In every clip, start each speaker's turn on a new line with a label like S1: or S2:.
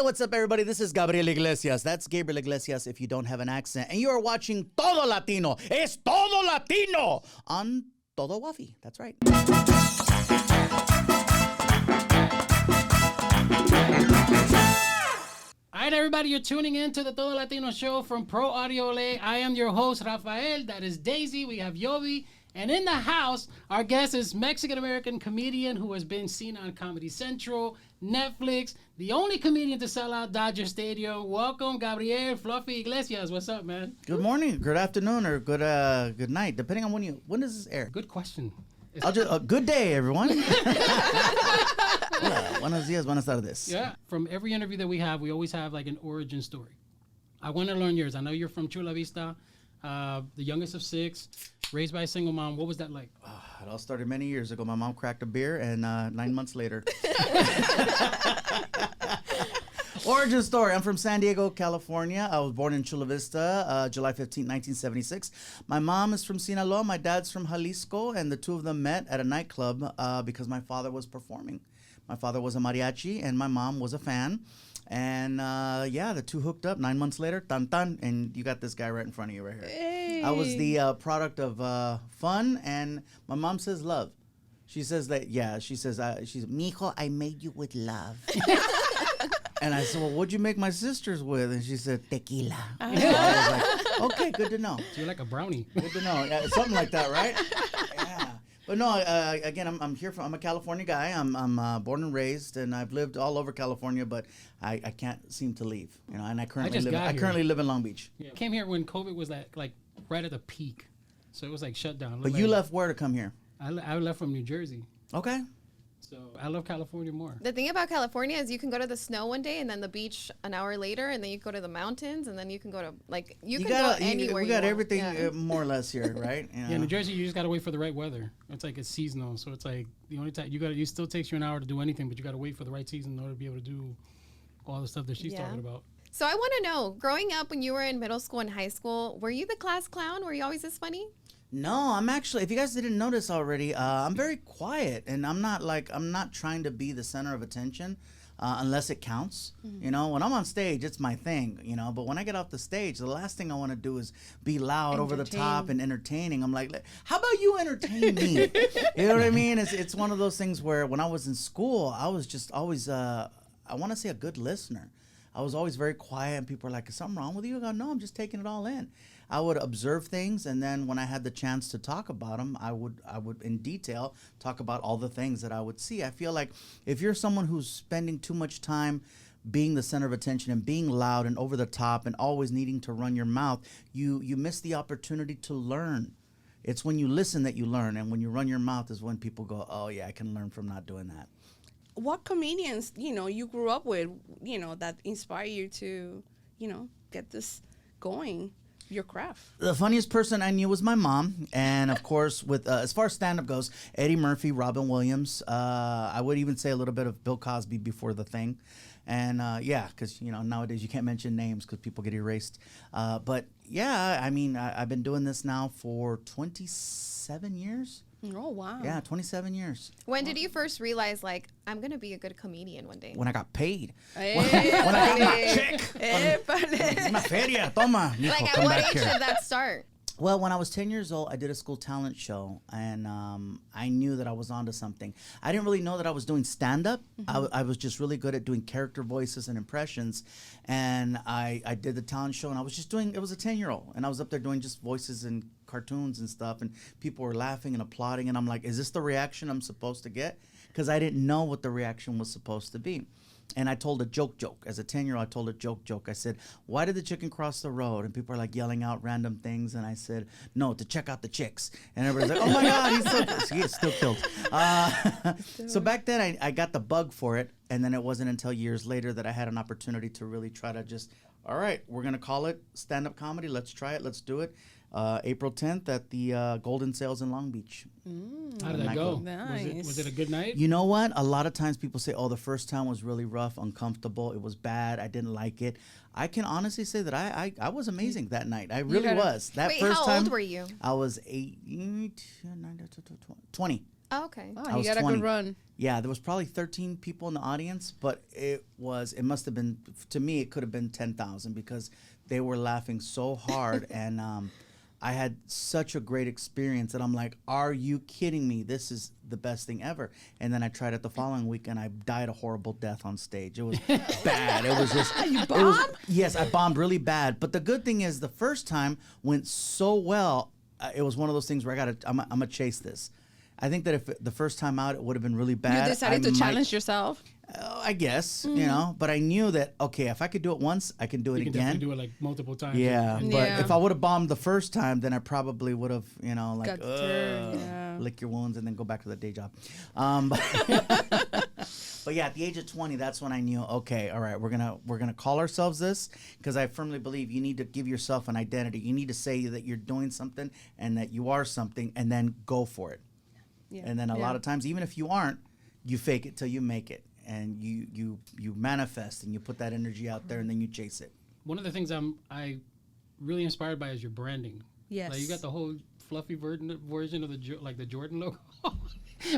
S1: what's up, everybody? This is Gabriel Iglesias. That's Gabriel Iglesias if you don't have an accent. And you are watching Todo Latino. Es Todo Latino on Todo Wafi. That's right.
S2: All right, everybody, you're tuning in to the Todo Latino show from Pro Audio LA. I am your host, Rafael. That is Daisy. We have Yobi. And in the house, our guest is Mexican-American comedian who has been seen on Comedy Central, Netflix, the only comedian to sell out Dodger Stadium. Welcome, Gabriel Fluffy Iglesias. What's up, man?
S1: Good morning, good afternoon, or good night, depending on when does this air?
S2: Good question.
S1: Good day, everyone. Buenos días, buenas tardes.
S2: Yeah, from every interview that we have, we always have like an origin story. I want to learn yours. I know you're from Chula Vista, the youngest of 6, raised by a single mom. What was that like?
S1: It all started many years ago. My mom cracked a beer, and 9 months later. Origin story. I'm from San Diego, California. I was born in Chula Vista, July 15, 1976. My mom is from Sinaloa. My dad's from Jalisco, and the two of them met at a nightclub because my father was performing. My father was a mariachi, and my mom was a fan. And the two hooked up 9 months later, tan, and you got this guy right in front of you right here.
S3: Hey.
S1: I was the product of fun, and my mom says love. She says she's mijo, I made you with love. And I said, well, what'd you make my sisters with? And she said, tequila. So I was like, okay, good to know.
S2: So you're like a brownie.
S1: Good to know. Yeah, something like that, right? Yeah. But no, again, I'm a California guy. I'm born and raised, and I've lived all over California, but I can't seem to leave. You know, and I currently live in Long Beach.
S2: Yeah. I came here when COVID was like right at the peak, so it was like shut down.
S1: But you left where to come here?
S2: I left from New Jersey.
S1: Okay.
S2: So I love California more.
S3: The thing about California is you can go to the snow one day and then the beach an hour later, and then you go to the mountains, and then you can go to go anywhere.
S1: We got
S3: want.
S1: everything more or less here, right?
S2: Yeah, New Jersey, you just gotta wait for the right weather. It's seasonal, so it's like the only time you still takes you an hour to do anything, but you gotta wait for the right season in order to be able to do all the stuff that she's talking about.
S3: So I want to know, growing up when you were in middle school and high school, were you the class clown? Were you always this funny?
S1: No, I'm actually, if you guys didn't notice already, I'm very quiet, and I'm not trying to be the center of attention unless it counts. Mm-hmm. You know, when I'm on stage, it's my thing, you know, but when I get off the stage, the last thing I want to do is be loud over the top and entertaining. I'm like, how about you entertain me? You know what I mean? It's one of those things where when I was in school, I was just always, I want to say a good listener. I was always very quiet, and people are like, is something wrong with you? I go, no, I'm just taking it all in. I would observe things, and then when I had the chance to talk about them, I would in detail talk about all the things that I would see. I feel like if you're someone who's spending too much time being the center of attention and being loud and over the top and always needing to run your mouth, you miss the opportunity to learn. It's when you listen that you learn, and when you run your mouth is when people go, oh yeah, I can learn from not doing that.
S4: What comedians, you grew up with, that inspire you to, get this going, your craft?
S1: The funniest person I knew was my mom. And of course, with as far as stand-up goes, Eddie Murphy, Robin Williams. I would even say a little bit of Bill Cosby before the thing. And because, nowadays you can't mention names because people get erased. But yeah, I mean, I've been doing this now for 27 years.
S4: Oh, wow.
S1: Yeah, 27 years.
S3: When did you first realize, like, I'm going to be a good comedian one day?
S1: When I got paid.
S3: Hey,
S1: when I got my check. Una feria, toma. Mijo,
S3: like, at
S1: come
S3: what
S1: back
S3: age
S1: here.
S3: did that start?
S1: Well, when I was 10 years old, I did a school talent show, and I knew that I was onto something. I didn't really know that I was doing stand-up. Mm-hmm. I was just really good at doing character voices and impressions, and I did the talent show, and I was just doing, it was a 10-year-old, and I was up there doing just voices and cartoons and stuff, and people were laughing and applauding, and I'm like, is this the reaction I'm supposed to get? Because I didn't know what the reaction was supposed to be. And I told a joke. As a 10-year-old, I told a joke. I said, why did the chicken cross the road? And people are like yelling out random things. And I said, no, to check out the chicks. And everybody's like, oh my God, he's still killed. So back then I got the bug for it. And then it wasn't until years later that I had an opportunity to really try to just, all right, we're going to call it stand-up comedy. Let's try it. Let's do it. April 10th at the Golden Sales in Long Beach.
S2: How did that go?
S4: Nice.
S2: Was it a good night?
S1: You know what? A lot of times people say, oh, the first time was really rough, uncomfortable. It was bad. I didn't like it. I can honestly say that I was amazing that night. I really was.
S3: Wait, how old were you?
S1: I was 20.
S3: Oh, okay.
S4: Oh,
S1: I
S4: you
S1: was
S4: got a
S1: 20.
S4: good run.
S1: Yeah, there was probably 13 people in the audience, but it must have been, to me, it could have been 10,000 because they were laughing so hard. And I had such a great experience that I'm like, are you kidding me? This is the best thing ever. And then I tried it the following week and I died a horrible death on stage. It was bad. It was just.
S4: You bombed?
S1: Yes, I bombed really bad. But the good thing is the first time went so well. It was one of those things where I'm gonna chase this. I think that if the first time out it would have been really bad.
S4: You decided to challenge yourself.
S1: I guess, you know, but I knew that, okay, if I could do it once, I can do it
S2: You can
S1: again.
S2: definitely do it like multiple times.
S1: Yeah,
S2: And-
S1: but
S4: Yeah.
S1: if I would have bombed the first time, then I probably would have, you know, like,
S4: Got deterred, yeah.
S1: lick your wounds and then go back to the day job. But yeah, at the age of 20, that's when I knew, okay, all right, we're gonna call ourselves this, because I firmly believe you need to give yourself an identity. You need to say that you're doing something and that you are something, and then go for it.
S4: Yeah.
S1: And then a lot of times, even if you aren't, you fake it till you make it, and you manifest and you put that energy out there, and then you chase it.
S2: One of the things I really inspired by is your branding.
S4: Yes.
S2: Like you got the whole fluffy version of the the Jordan logo.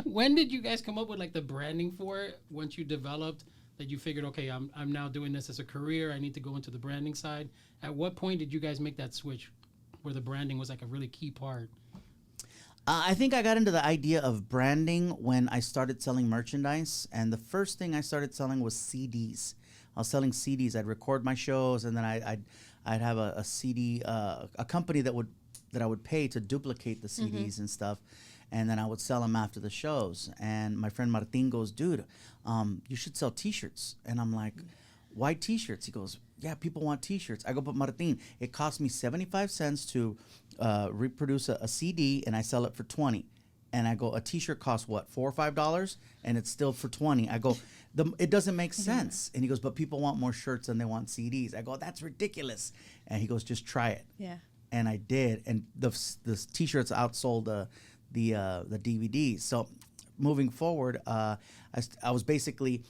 S2: When did you guys come up with like the branding for it? Once you developed that you figured, okay, I'm now doing this as a career. I need to go into the branding side. At what point did you guys make that switch, where the branding was like a really key part?
S1: I think I got into the idea of branding when I started selling merchandise, and the first thing I started selling was CDs. I was selling CDs. I'd record my shows, and then I'd have a CD, a company that I would pay to duplicate the CDs and stuff, and then I would sell them after the shows. And my friend Martin goes, "Dude, you should sell T-shirts." And I'm like, "Why T-shirts?" He goes, "Yeah, people want T-shirts." I go, "But Martin, it cost me 75 cents to reproduce a CD, and I sell it for 20. And I go, a T-shirt costs what, $4 or $5, and it's still for 20. I go, it doesn't make sense. And he goes, "But people want more shirts than they want CDs." I go, "That's ridiculous." And he goes, "Just try it."
S4: Yeah.
S1: And I did, and the T-shirts outsold the DVDs. So moving forward, I was basically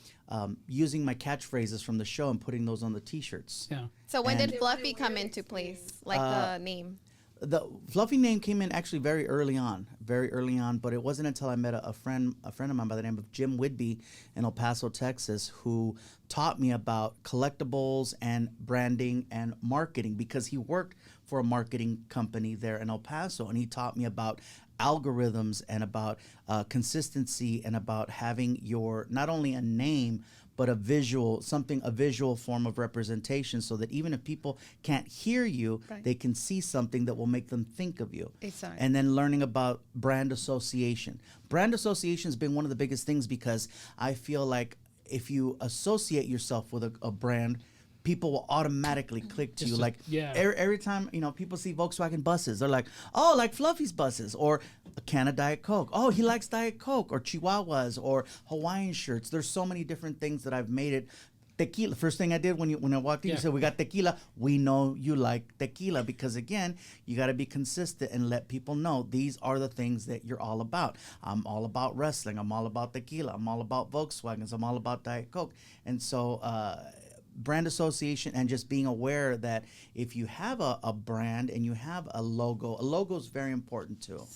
S1: using my catchphrases from the show and putting those on the T-shirts.
S2: Yeah.
S3: So when
S1: And-
S3: did Fluffy come into place? Like the name?
S1: The Fluffy name came in actually very early on, but it wasn't until I met a friend of mine by the name of Jim Whidbey in El Paso, Texas, who taught me about collectibles and branding and marketing, because he worked for a marketing company there in El Paso, and he taught me about algorithms and about consistency and about having your, not only a name, but a visual form of representation, so that even if people can't hear you,
S4: Right.
S1: they can see something that will make them think of you.
S4: Exactly.
S1: And then learning about brand association. Brand association has been one of the biggest things, because I feel like if you associate yourself with a brand, people will automatically click to you. Like every time, you know, people see Volkswagen buses, they're like, "Oh, like Fluffy's buses," or a can of Diet Coke. "Oh, he likes Diet Coke," or Chihuahuas, or Hawaiian shirts. There's so many different things that I've made it. Tequila. First thing I did when I walked in, you said, "We got tequila." We know you like tequila, because again, you got to be consistent and let people know these are the things that you're all about. I'm all about wrestling. I'm all about tequila. I'm all about Volkswagens. I'm all about Diet Coke. And so, brand association and just being aware that if you have a brand and you have a logo is very important too.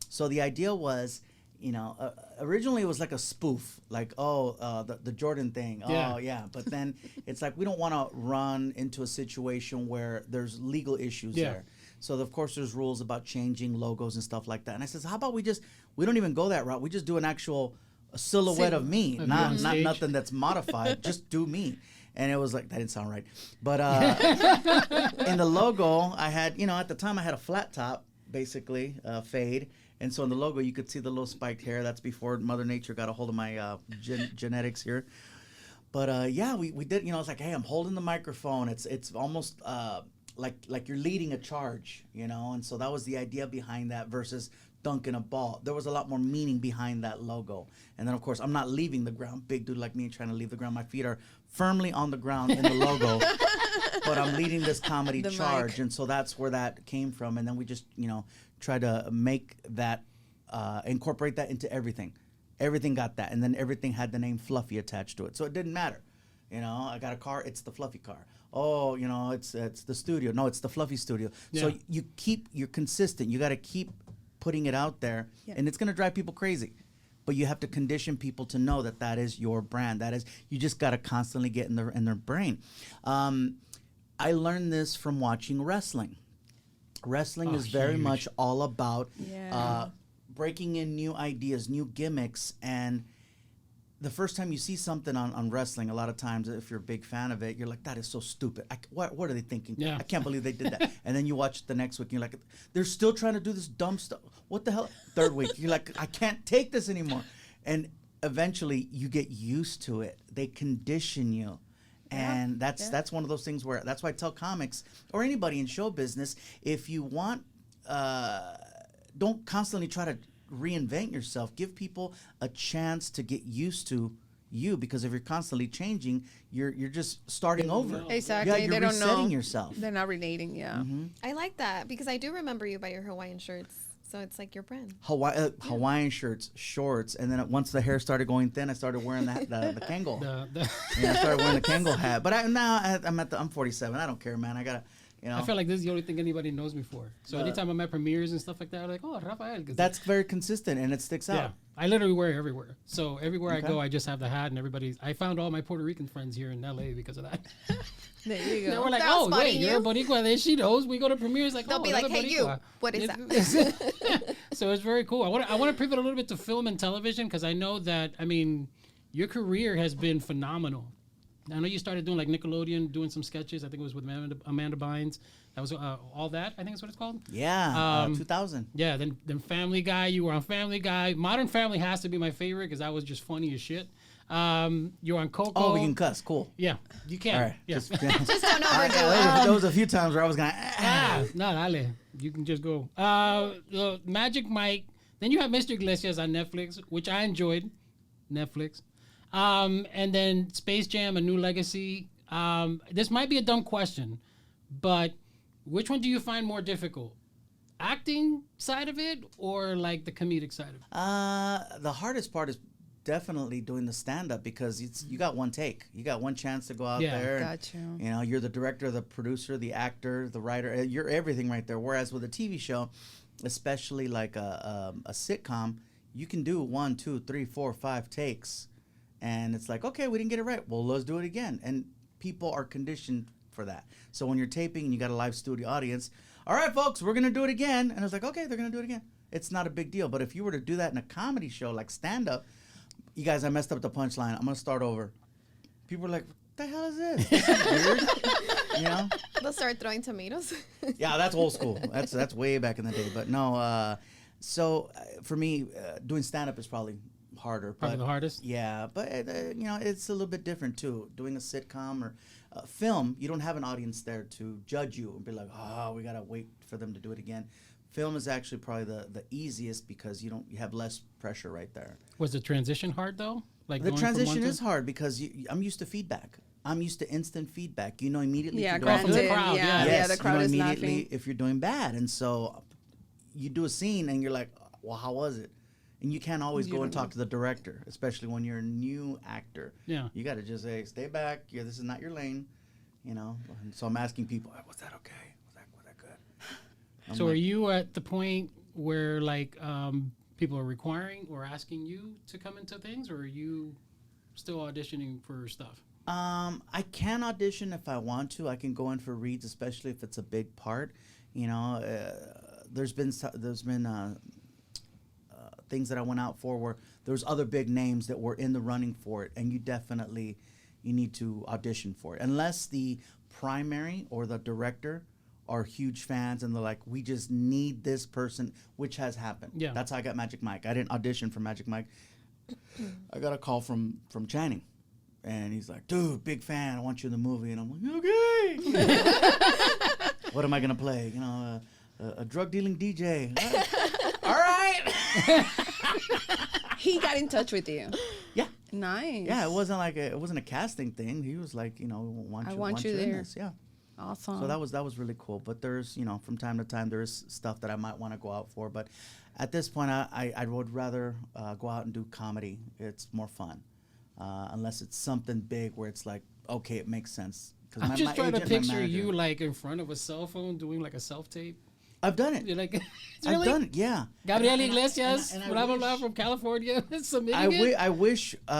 S1: So the idea was, you know, originally it was like a spoof, like, the Jordan thing.
S2: Yeah.
S1: Oh, yeah. But then it's like, we don't want to run into a situation where there's legal issues there. So, of course, there's rules about changing logos and stuff like that. And I says, how about we don't even go that route. We just do an actual silhouette of me, not nothing that's modified. Just do me. And it was like, that didn't sound right. But in the logo, I had, at the time I had a flat top, basically, fade. And so in the logo, you could see the little spiked hair. That's before Mother Nature got a hold of my genetics here. But we did, I was like, hey, I'm holding the microphone. It's almost like you're leading a charge, And so that was the idea behind that versus dunking a ball. There was a lot more meaning behind that logo. And then, of course, I'm not leaving the ground. Big dude like me trying to leave the ground. My feet are firmly on the ground in the logo. But I'm leading this comedy charge. Mic. And so that's where that came from. And then we just, try to make that, incorporate that into everything. Everything got that. And then everything had the name Fluffy attached to it. So it didn't matter. I got a car, it's the Fluffy car. Oh, it's the studio. No, it's the Fluffy studio. Yeah. So you're consistent. You got to keep putting it out there, and it's going to drive people crazy. But you have to condition people to know that that is your brand. That is, you just got to constantly get in their brain. I learned this from watching wrestling. Wrestling is very much all about breaking in new ideas, new gimmicks, and the first time you see something on wrestling, a lot of times, if you're a big fan of it, you're like, that is so stupid. What are they thinking?
S2: Yeah.
S1: I can't believe they did that. And then you watch it the next week, and you're like, they're still trying to do this dumb stuff. What the hell? Third week, you're like, I can't take this anymore. And eventually, you get used to it. They condition you. And that's one of those things where, that's why I tell comics, or anybody in show business, if you want, don't constantly try to reinvent yourself. Give people a chance to get used to you, because if you're constantly changing, you're just starting over.
S4: Exactly.
S1: Yeah, you're
S4: they don't
S1: resetting
S4: know.
S1: yourself.
S4: They're not relating. Yeah.
S3: I like that because I do remember you by your Hawaiian shirts. So it's like your brand.
S1: Hawaiian shorts, and then once the hair started going thin, I started wearing the Kangol. I started wearing the Kangol hat. But I'm 47. I don't care, man. I gotta.
S2: I feel like this is the only thing anybody knows me for. So anytime I'm at premieres and stuff like that, I'm like, oh, Rafael.
S1: That's very consistent, and it sticks out.
S2: Yeah, I literally wear it everywhere. So everywhere I go, I just have the hat, and I found all my Puerto Rican friends here in LA because of that.
S4: There you go.
S2: They were like, oh, wait, you're a Boricua. Then she knows. We go to premieres, like,
S3: They'll be like, hey, you, what is
S2: that? So it's very cool. I want to pivot a little bit to film and television, because I know that, your career has been phenomenal. I know you started doing like Nickelodeon, doing some sketches. I think it was with Amanda Bynes. That was All That, I think is what it's called.
S1: Yeah, 2000.
S2: Yeah, then Family Guy. You were on Family Guy. Modern Family has to be my favorite because that was just funny as shit. You're on Coco.
S1: Oh, we can cuss. Cool.
S2: Yeah, you can.
S1: All right.
S2: Yeah.
S3: Just don't overdo
S1: There was a few times where I was going to...
S2: No, dale. You can just go. Magic Mike. Then you have Mr. Iglesias on Netflix, which I enjoyed. Netflix. And then Space Jam: A New Legacy. This might be a dumb question, but which one do you find more difficult? Acting side of it or like the comedic side of it?
S1: The hardest part is definitely doing the stand-up, because you got one take. You got one chance to go out there.
S4: Got you.
S1: You know, you're the director, the producer, the actor, the writer. You're everything right there. Whereas with a TV show, especially like a sitcom, you can do 1, 2, 3, 4, 5 takes. And it's like, okay, we didn't get it right. Well, let's do it again. And people are conditioned for that. So when you're taping and you got a live studio audience, all right, folks, we're going to do it again. And it's like, okay, they're going to do it again. It's not a big deal. But if you were to do that in a comedy show like stand-up, you guys, I messed up the punchline. I'm going to start over. People are like, what the hell is this? This is weird. You know?
S3: They'll start throwing tomatoes.
S1: Yeah, that's old school. That's way back in the day. But no, so for me, doing stand-up is probably harder.
S2: Probably the hardest?
S1: Yeah, but it's a little bit different too. Doing a sitcom or film, you don't have an audience there to judge you and be like, oh, we gotta wait for them to do it again. Film is actually probably the easiest, because you have less pressure right there.
S2: Was the transition hard though? Like
S1: the transition is hard because I'm used to feedback. I'm used to instant feedback. You know immediately.
S4: Yeah,
S1: if you're
S2: from the crowd.
S1: Yes,
S4: the crowd is
S1: immediately
S4: laughing.
S1: if you're doing bad, and so you do a scene and you're like, well, how was it? And you can't always go and talk to the director, especially when you're a new actor.
S2: Yeah.
S1: You got to just say, stay back. Yeah, this is not your lane. You know. And so I'm asking people, was that okay? Was that good?
S2: So are you at the point where like people are requiring or asking you to come into things, or are you still auditioning for stuff?
S1: I can audition if I want to. I can go in for reads, especially if it's a big part. You know, there's been things that I went out for where there's other big names that were in the running for it, and you need to audition for it. Unless the primary or the director are huge fans and they're like, we just need this person, which has happened.
S2: Yeah.
S1: That's how I got Magic Mike. I didn't audition for Magic Mike. I got a call from Channing, and he's like, dude, big fan, I want you in the movie. And I'm like, okay. What am I going to play? You know, a drug dealing DJ. All right.
S4: He got in touch with you.
S1: Yeah.
S4: Nice.
S1: Yeah, it wasn't a casting thing. He was like, I want you in
S4: there.
S1: this. Yeah.
S4: Awesome.
S1: So that was really cool. But there's, from time to time, there's stuff that I might want to go out for. But at this point, I would rather go out and do comedy. It's more fun. Unless it's something big where it's like, okay, it makes sense.
S2: I'm just trying to picture you like in front of a cell phone doing like a self-tape.
S1: I've done it.
S2: You're like,
S1: I've done it. Yeah.
S2: Gabriel Iglesias,
S1: and I
S2: blah blah
S1: wish-
S2: blah from California, submitting it.
S1: I wish when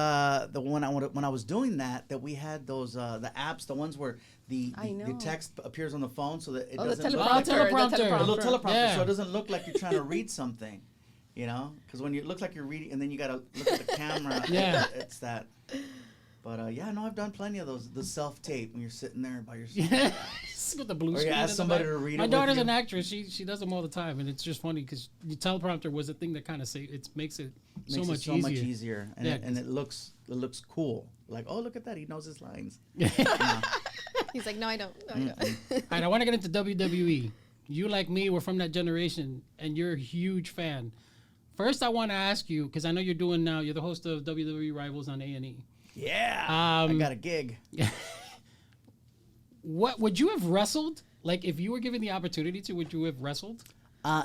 S1: I was doing that we had those the apps, the ones where the text appears on the phone so that it doesn't look like
S2: teleprompter.
S1: a little teleprompter,
S2: Yeah.
S1: so it doesn't look like you're trying to read something, you know? Because when you look like you're reading, and then you gotta look at the camera.
S2: Yeah.
S1: It's that. But yeah, no, I've done plenty of those. The self tape when you're sitting there by yourself.
S2: Yes, with the blue
S1: Or you
S2: screen.
S1: ask
S2: in the
S1: somebody
S2: back.
S1: to read it
S2: My
S1: with
S2: daughter's
S1: you.
S2: an actress. She does them all the time, and it's just funny because the teleprompter was the thing that kind of makes it so
S1: Makes
S2: much
S1: it
S2: easier.
S1: much easier, and,
S2: Yeah,
S1: and it looks cool. Like, oh, look at that, he knows his lines.
S3: He's like, no, I don't. No, I don't.
S2: All right, I want to get into WWE. You, like me, were from that generation, and you're a huge fan. First, I want to ask you, because I know you're the host of WWE Rivals on A&E.
S1: Yeah, I got a gig.
S2: What would you have wrestled? Like, if you were given the opportunity to, would you have wrestled?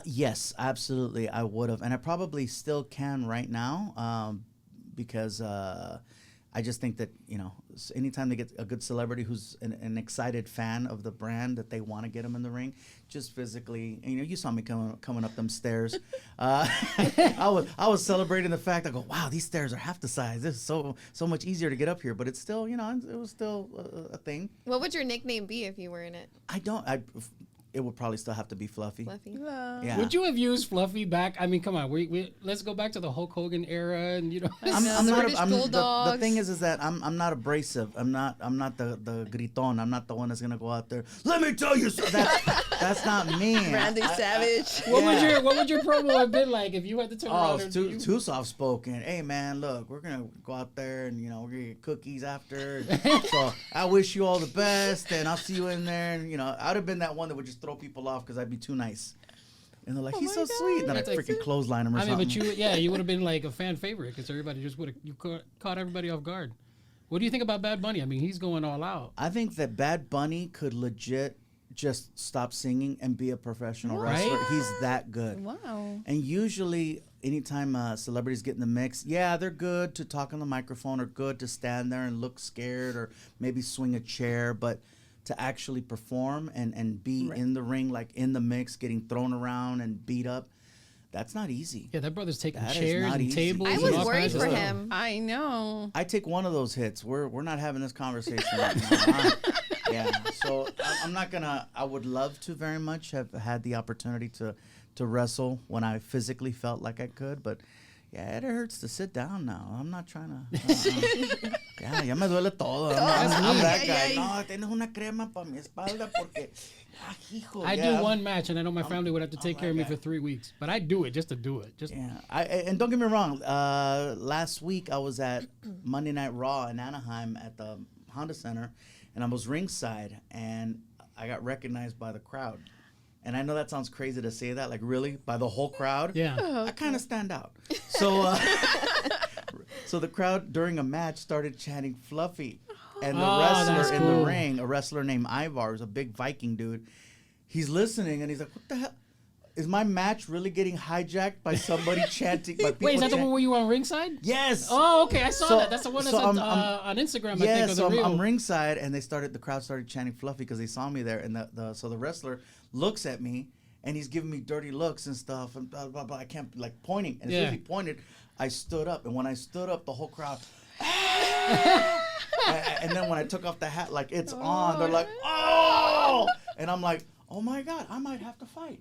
S1: Yes, absolutely, I would have, and I probably still can right now, because I just think that, you know, anytime they get a good celebrity who's an excited fan of the brand, that they want to get them in the ring, just physically. And, you know, you saw me coming up them stairs. I was celebrating the fact. I go, wow, these stairs are half the size. This is so much easier to get up here. But it's still, you know, it was still a thing.
S3: What would your nickname be if you were in it?
S1: It would probably still have to be Fluffy.
S3: Fluffy.
S1: Yeah.
S2: Would you have used Fluffy back? I mean, come on, let's go back to the Hulk Hogan era, and you know.
S1: The thing is that I'm not abrasive. I'm not the griton. I'm not the one that's gonna go out there. Let me tell you something. That's not me.
S4: Randy Savage.
S2: What would your promo have been like if you had to turn around?
S1: It's too soft spoken. Hey man, look, we're gonna go out there and, you know, we're gonna get cookies after. So I wish you all the best, and I'll see you in there. And, you know, I'd have been that one that would just throw people off because I'd be too nice. And they're like, he's so sweet. And then I freaking clothesline him or something.
S2: But you would have been like a fan favorite because everybody just would have caught everybody off guard. What do you think about Bad Bunny? I mean, he's going all out.
S1: I think that Bad Bunny could legit just stop singing and be a professional wrestler. He's that good.
S4: Wow.
S1: And usually, anytime celebrities get in the mix, yeah, they're good to talk on the microphone or good to stand there and look scared or maybe swing a chair, but to actually perform and be in the ring, like in the mix, getting thrown around and beat up, that's not easy.
S2: Yeah, that brother's taking
S1: That is
S2: chairs
S1: not
S2: and
S1: easy.
S2: tables.
S3: I
S2: and
S3: was
S2: all
S3: worried
S2: kinds of
S3: for
S2: stuff.
S3: him.
S4: I know.
S1: I take one of those hits. We're not having this conversation right now. Yeah, so I'm not gonna. I would love to very much have had the opportunity to wrestle when I physically felt like I could, but yeah, it hurts to sit down now. I'm not trying to. Yeah, ya me duele todo. I'm that guy. No, tienes una crema para mi espalda porque. Hijo,
S2: I do one match, and I know my family would have to take care of me for 3 weeks, but I do it just to do it.
S1: And don't get me wrong. Last week I was at Monday Night Raw in Anaheim at the Honda Center, and I was ringside, and I got recognized by the crowd. And I know that sounds crazy to say that, like really, by the whole crowd.
S2: Yeah.
S1: I kind of stand out. So, so the crowd during a match started chanting "Fluffy," and the wrestler in the ring, a wrestler named Ivar, who's a big Viking dude, he's listening and he's like, "What the hell? Is my match really getting hijacked by somebody chanting?" By people
S2: Wait, is that the one where you were on ringside?
S1: Yes.
S2: Oh, okay, I saw
S1: So-
S2: that. That's the one that's
S1: so
S2: on
S1: I'm-
S2: Instagram.
S1: Yeah,
S2: I think,
S1: so
S2: of the reel.
S1: I'm ringside, and the crowd started chanting "Fluffy" because they saw me there, and so the wrestler looks at me, and he's giving me dirty looks and stuff, and blah blah blah. I can't, like, pointing, and as soon as he pointed, I stood up, and when I stood up, the whole crowd. And then when I took off the hat, like it's on, they're like, "Oh!" And I'm like, "Oh my God, I might have to fight."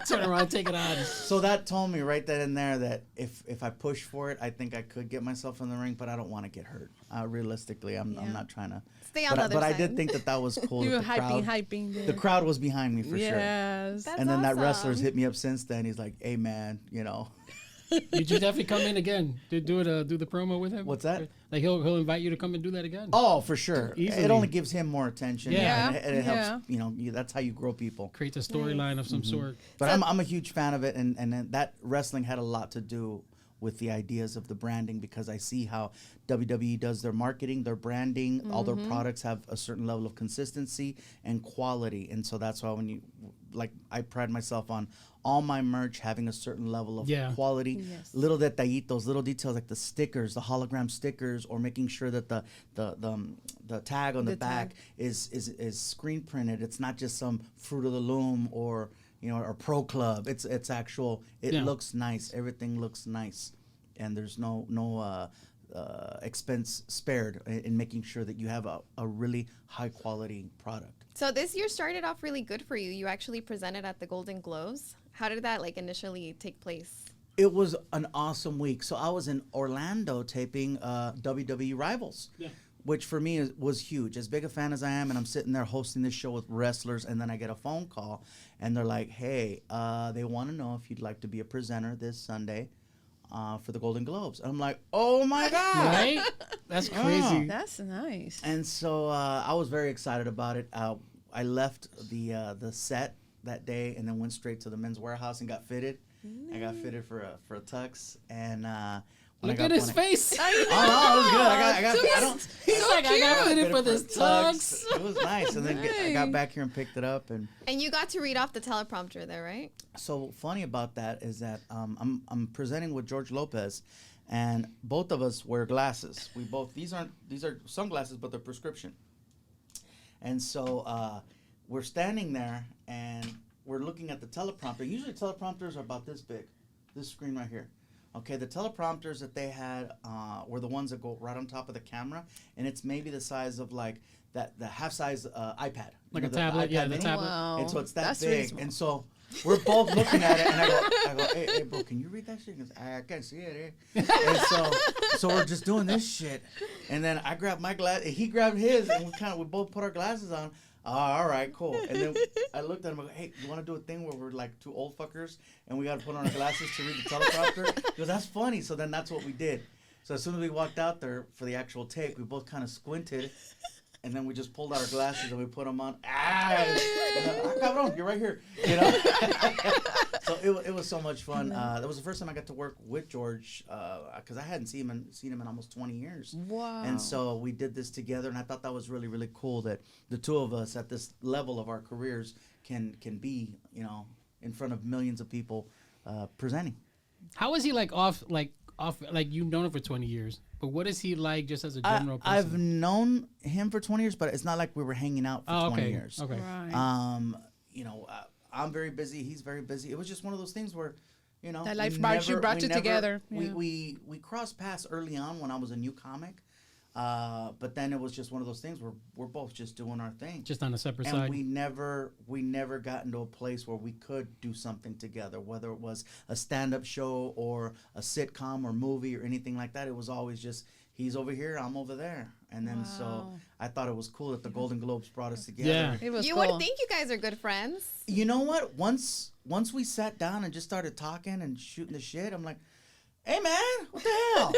S2: Turn around, take it on.
S1: So that told me right then and there that if I push for it, I think I could get myself in the ring, but I don't want to get hurt. Realistically, I'm not trying to.
S3: Stay on the other
S1: But
S3: side.
S1: I did think that was cool.
S4: You were
S1: that
S4: hyping.
S1: the crowd was behind me for sure.
S4: Yes.
S3: That's
S1: And then that
S3: awesome.
S1: wrestler's hit me up since then. He's like, "Hey man, you know."
S2: You should definitely come in again. Do the promo with him.
S1: What's that?
S2: Like he'll invite you to come and do that again.
S1: Oh, for sure.
S2: Easily.
S1: It only gives him more attention.
S2: Yeah.
S1: And it helps. You know, that's how you grow people.
S2: Creates a storyline of some sort.
S1: But I'm a huge fan of it, and that wrestling had a lot to do with the ideas of the branding, because I see how WWE does their marketing, their branding, all their products have a certain level of consistency and quality. And so that's why I pride myself on all my merch having a certain level of quality, little detallitos, little details like the stickers, the hologram stickers, or making sure that the tag on the back is screen printed. It's not just some Fruit of the Loom or or Pro Club. It's actual. It looks nice. Everything looks nice, and there's no expense spared in making sure that you have a really high quality product.
S3: So this year started off really good for you. You actually presented at the Golden Globes. How did that initially take place?
S1: It was an awesome week. So I was in Orlando taping WWE Rivals. Yeah. Which for me was huge. As big a fan as I am, and I'm sitting there hosting this show with wrestlers, and then I get a phone call, and they're like, hey, they want to know if you'd like to be a presenter this Sunday for the Golden Globes. And I'm like, oh, my God.
S2: Right? That's crazy.
S4: That's nice.
S1: And so I was very excited about it. I left the set that day and then went straight to the men's warehouse and got fitted. I got fitted for a tux, and
S2: look at his face.
S1: Oh, no, it was good.
S2: I got fitted for this tux.
S1: It was nice. And then I got back here and picked it up. And
S3: you got to read off the teleprompter there, right?
S1: So funny about that is that I'm presenting with George Lopez, and both of us wear glasses. These are sunglasses, but they're prescription. And so we're standing there, and we're looking at the teleprompter. Usually teleprompters are about this big, this screen right here. Okay, the teleprompters that they had were the ones that go right on top of the camera, and it's maybe the size of the half-size iPad.
S2: Like a tablet, the tablet.
S4: Wow.
S1: And so it's
S4: That's
S1: big,
S4: really small.
S1: and so we're both looking at it, and I go, hey, bro, can you read that shit? He goes, I can't see it, eh? And so we're just doing this shit, and then I grabbed my glass, and he grabbed his, and we both put our glasses on. Oh, all right, cool. And then I looked at him and go, hey, you want to do a thing where we're like two old fuckers and we got to put on our glasses to read the teleprompter? He goes, that's funny. So then that's what we did. So as soon as we walked out there for the actual tape, we both kind of squinted, and then we just pulled out our glasses and we put them on. Cabrón, you're right here. So it was so much fun. That was the first time I got to work with George because I hadn't seen him in almost 20 years.
S4: Wow.
S1: And so we did this together, and I thought that was really, really cool that the two of us at this level of our careers can be, in front of millions of people presenting.
S2: How is he off you've known him for 20 years, but what is he like just as a general person?
S1: I've known him for 20 years, but it's not like we were hanging out for 20 years.
S2: Okay.
S4: Right.
S1: I'm very busy. He's very busy. It was just one of those things where,
S4: that life brought you together. Yeah.
S1: We crossed paths early on when I was a new comic, but then it was just one of those things where we're both just doing our thing,
S2: just on a separate
S1: and
S2: side.
S1: we never got into a place where we could do something together, whether it was a stand-up show or a sitcom or movie or anything like that. It was always just, he's over here, I'm over there. And then so I thought it was cool that the Golden Globes brought us together.
S2: Yeah.
S4: It was
S3: You
S4: cool.
S3: would think you guys are good friends.
S1: You know what? Once we sat down and just started talking and shooting the shit, I'm like, hey, man, what the hell?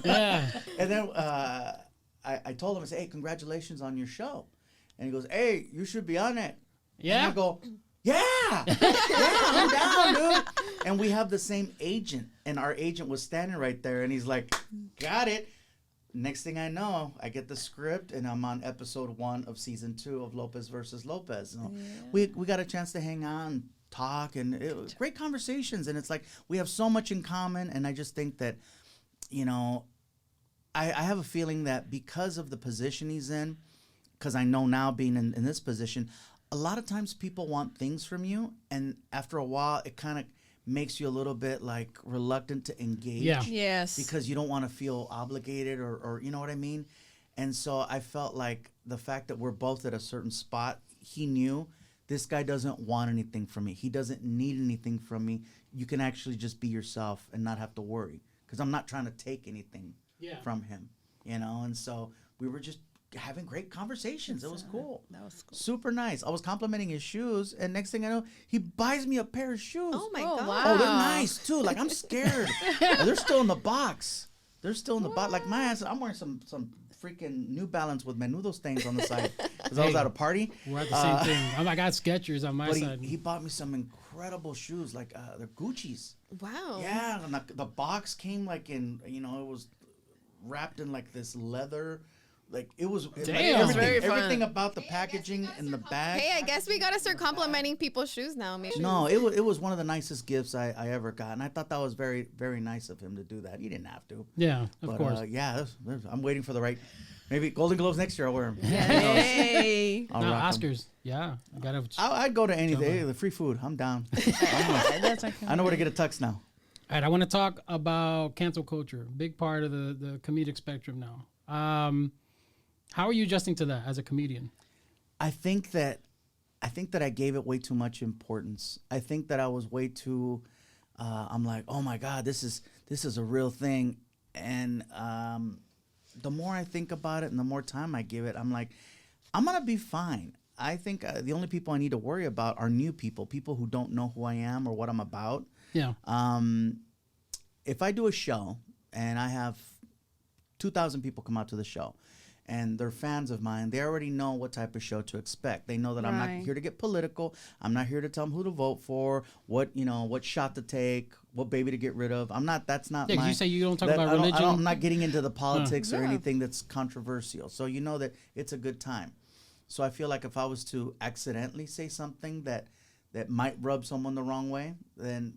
S2: Yeah.
S1: And then I told him, I said, hey, congratulations on your show. And he goes, hey, you should be on it.
S2: Yeah.
S1: And I go, yeah, I'm down, dude. And we have the same agent, and our agent was standing right there, and he's like, got it. Next thing I know, I get the script, and I'm on episode 1 of season 2 of Lopez versus Lopez. So we got a chance to hang out and talk, and it was great conversations. And it's like we have so much in common, and I just think that, I have a feeling that because of the position he's in, because I know now being in this position, a lot of times people want things from you, and after a while, it kind of makes you a little bit reluctant to engage.
S2: Yeah.
S4: Yes.
S1: Because you don't want to feel obligated or you know what I mean? And so I felt like the fact that we're both at a certain spot, he knew this guy doesn't want anything from me. He doesn't need anything from me. You can actually just be yourself and not have to worry, because I'm not trying to take anything from him, And so we were just having great conversations. It was cool.
S4: That was cool.
S1: Super nice. I was complimenting his shoes, and next thing I know, he buys me a pair of shoes.
S3: Oh my God.
S4: Wow.
S1: Oh, they're nice too. I'm scared. They're still in the box. They're still in the box. My ass, I'm wearing some freaking New Balance with menudo stains on the side because I was at a party.
S2: We're at the same thing. I got Skechers on my side.
S1: He bought me some incredible shoes, like they're Gucci's.
S3: Wow.
S1: Yeah, and the box came like in, it was wrapped in like this leather. Like it was everything about the packaging and the bag.
S3: Hey, I guess we gotta start complimenting people's shoes now.
S1: No, it was one of the nicest gifts I ever got, and I thought that was very, very nice of him to do that. He didn't have to.
S2: Yeah, of course.
S1: I'm waiting for the right. Maybe Golden Globes next year I'll wear them.
S4: Hey.
S2: Oscars. Yeah,
S1: I'd go to anything. The free food. I'm down. I know where to get a tux now.
S2: All right, I want to talk about cancel culture. Big part of the comedic spectrum now. How are you adjusting to that as a comedian?
S1: I think that I gave it way too much importance. I think that I was way too. I'm like, oh my God, this is a real thing, and the more I think about it and the more time I give it, I'm like, I'm gonna be fine. I think the only people I need to worry about are new people who don't know who I am or what I'm about.
S2: Yeah.
S1: If I do a show and I have 2,000 people come out to the show, and they're fans of mine, they already know what type of show to expect. They know that I'm not here to get political. I'm not here to tell them who to vote for, what shot to take, what baby to get rid of. That's not
S2: you say you don't talk about religion.
S1: I'm not getting into the politics or anything that's controversial. So you know that it's a good time. So I feel like if I was to accidentally say something that might rub someone the wrong way, then,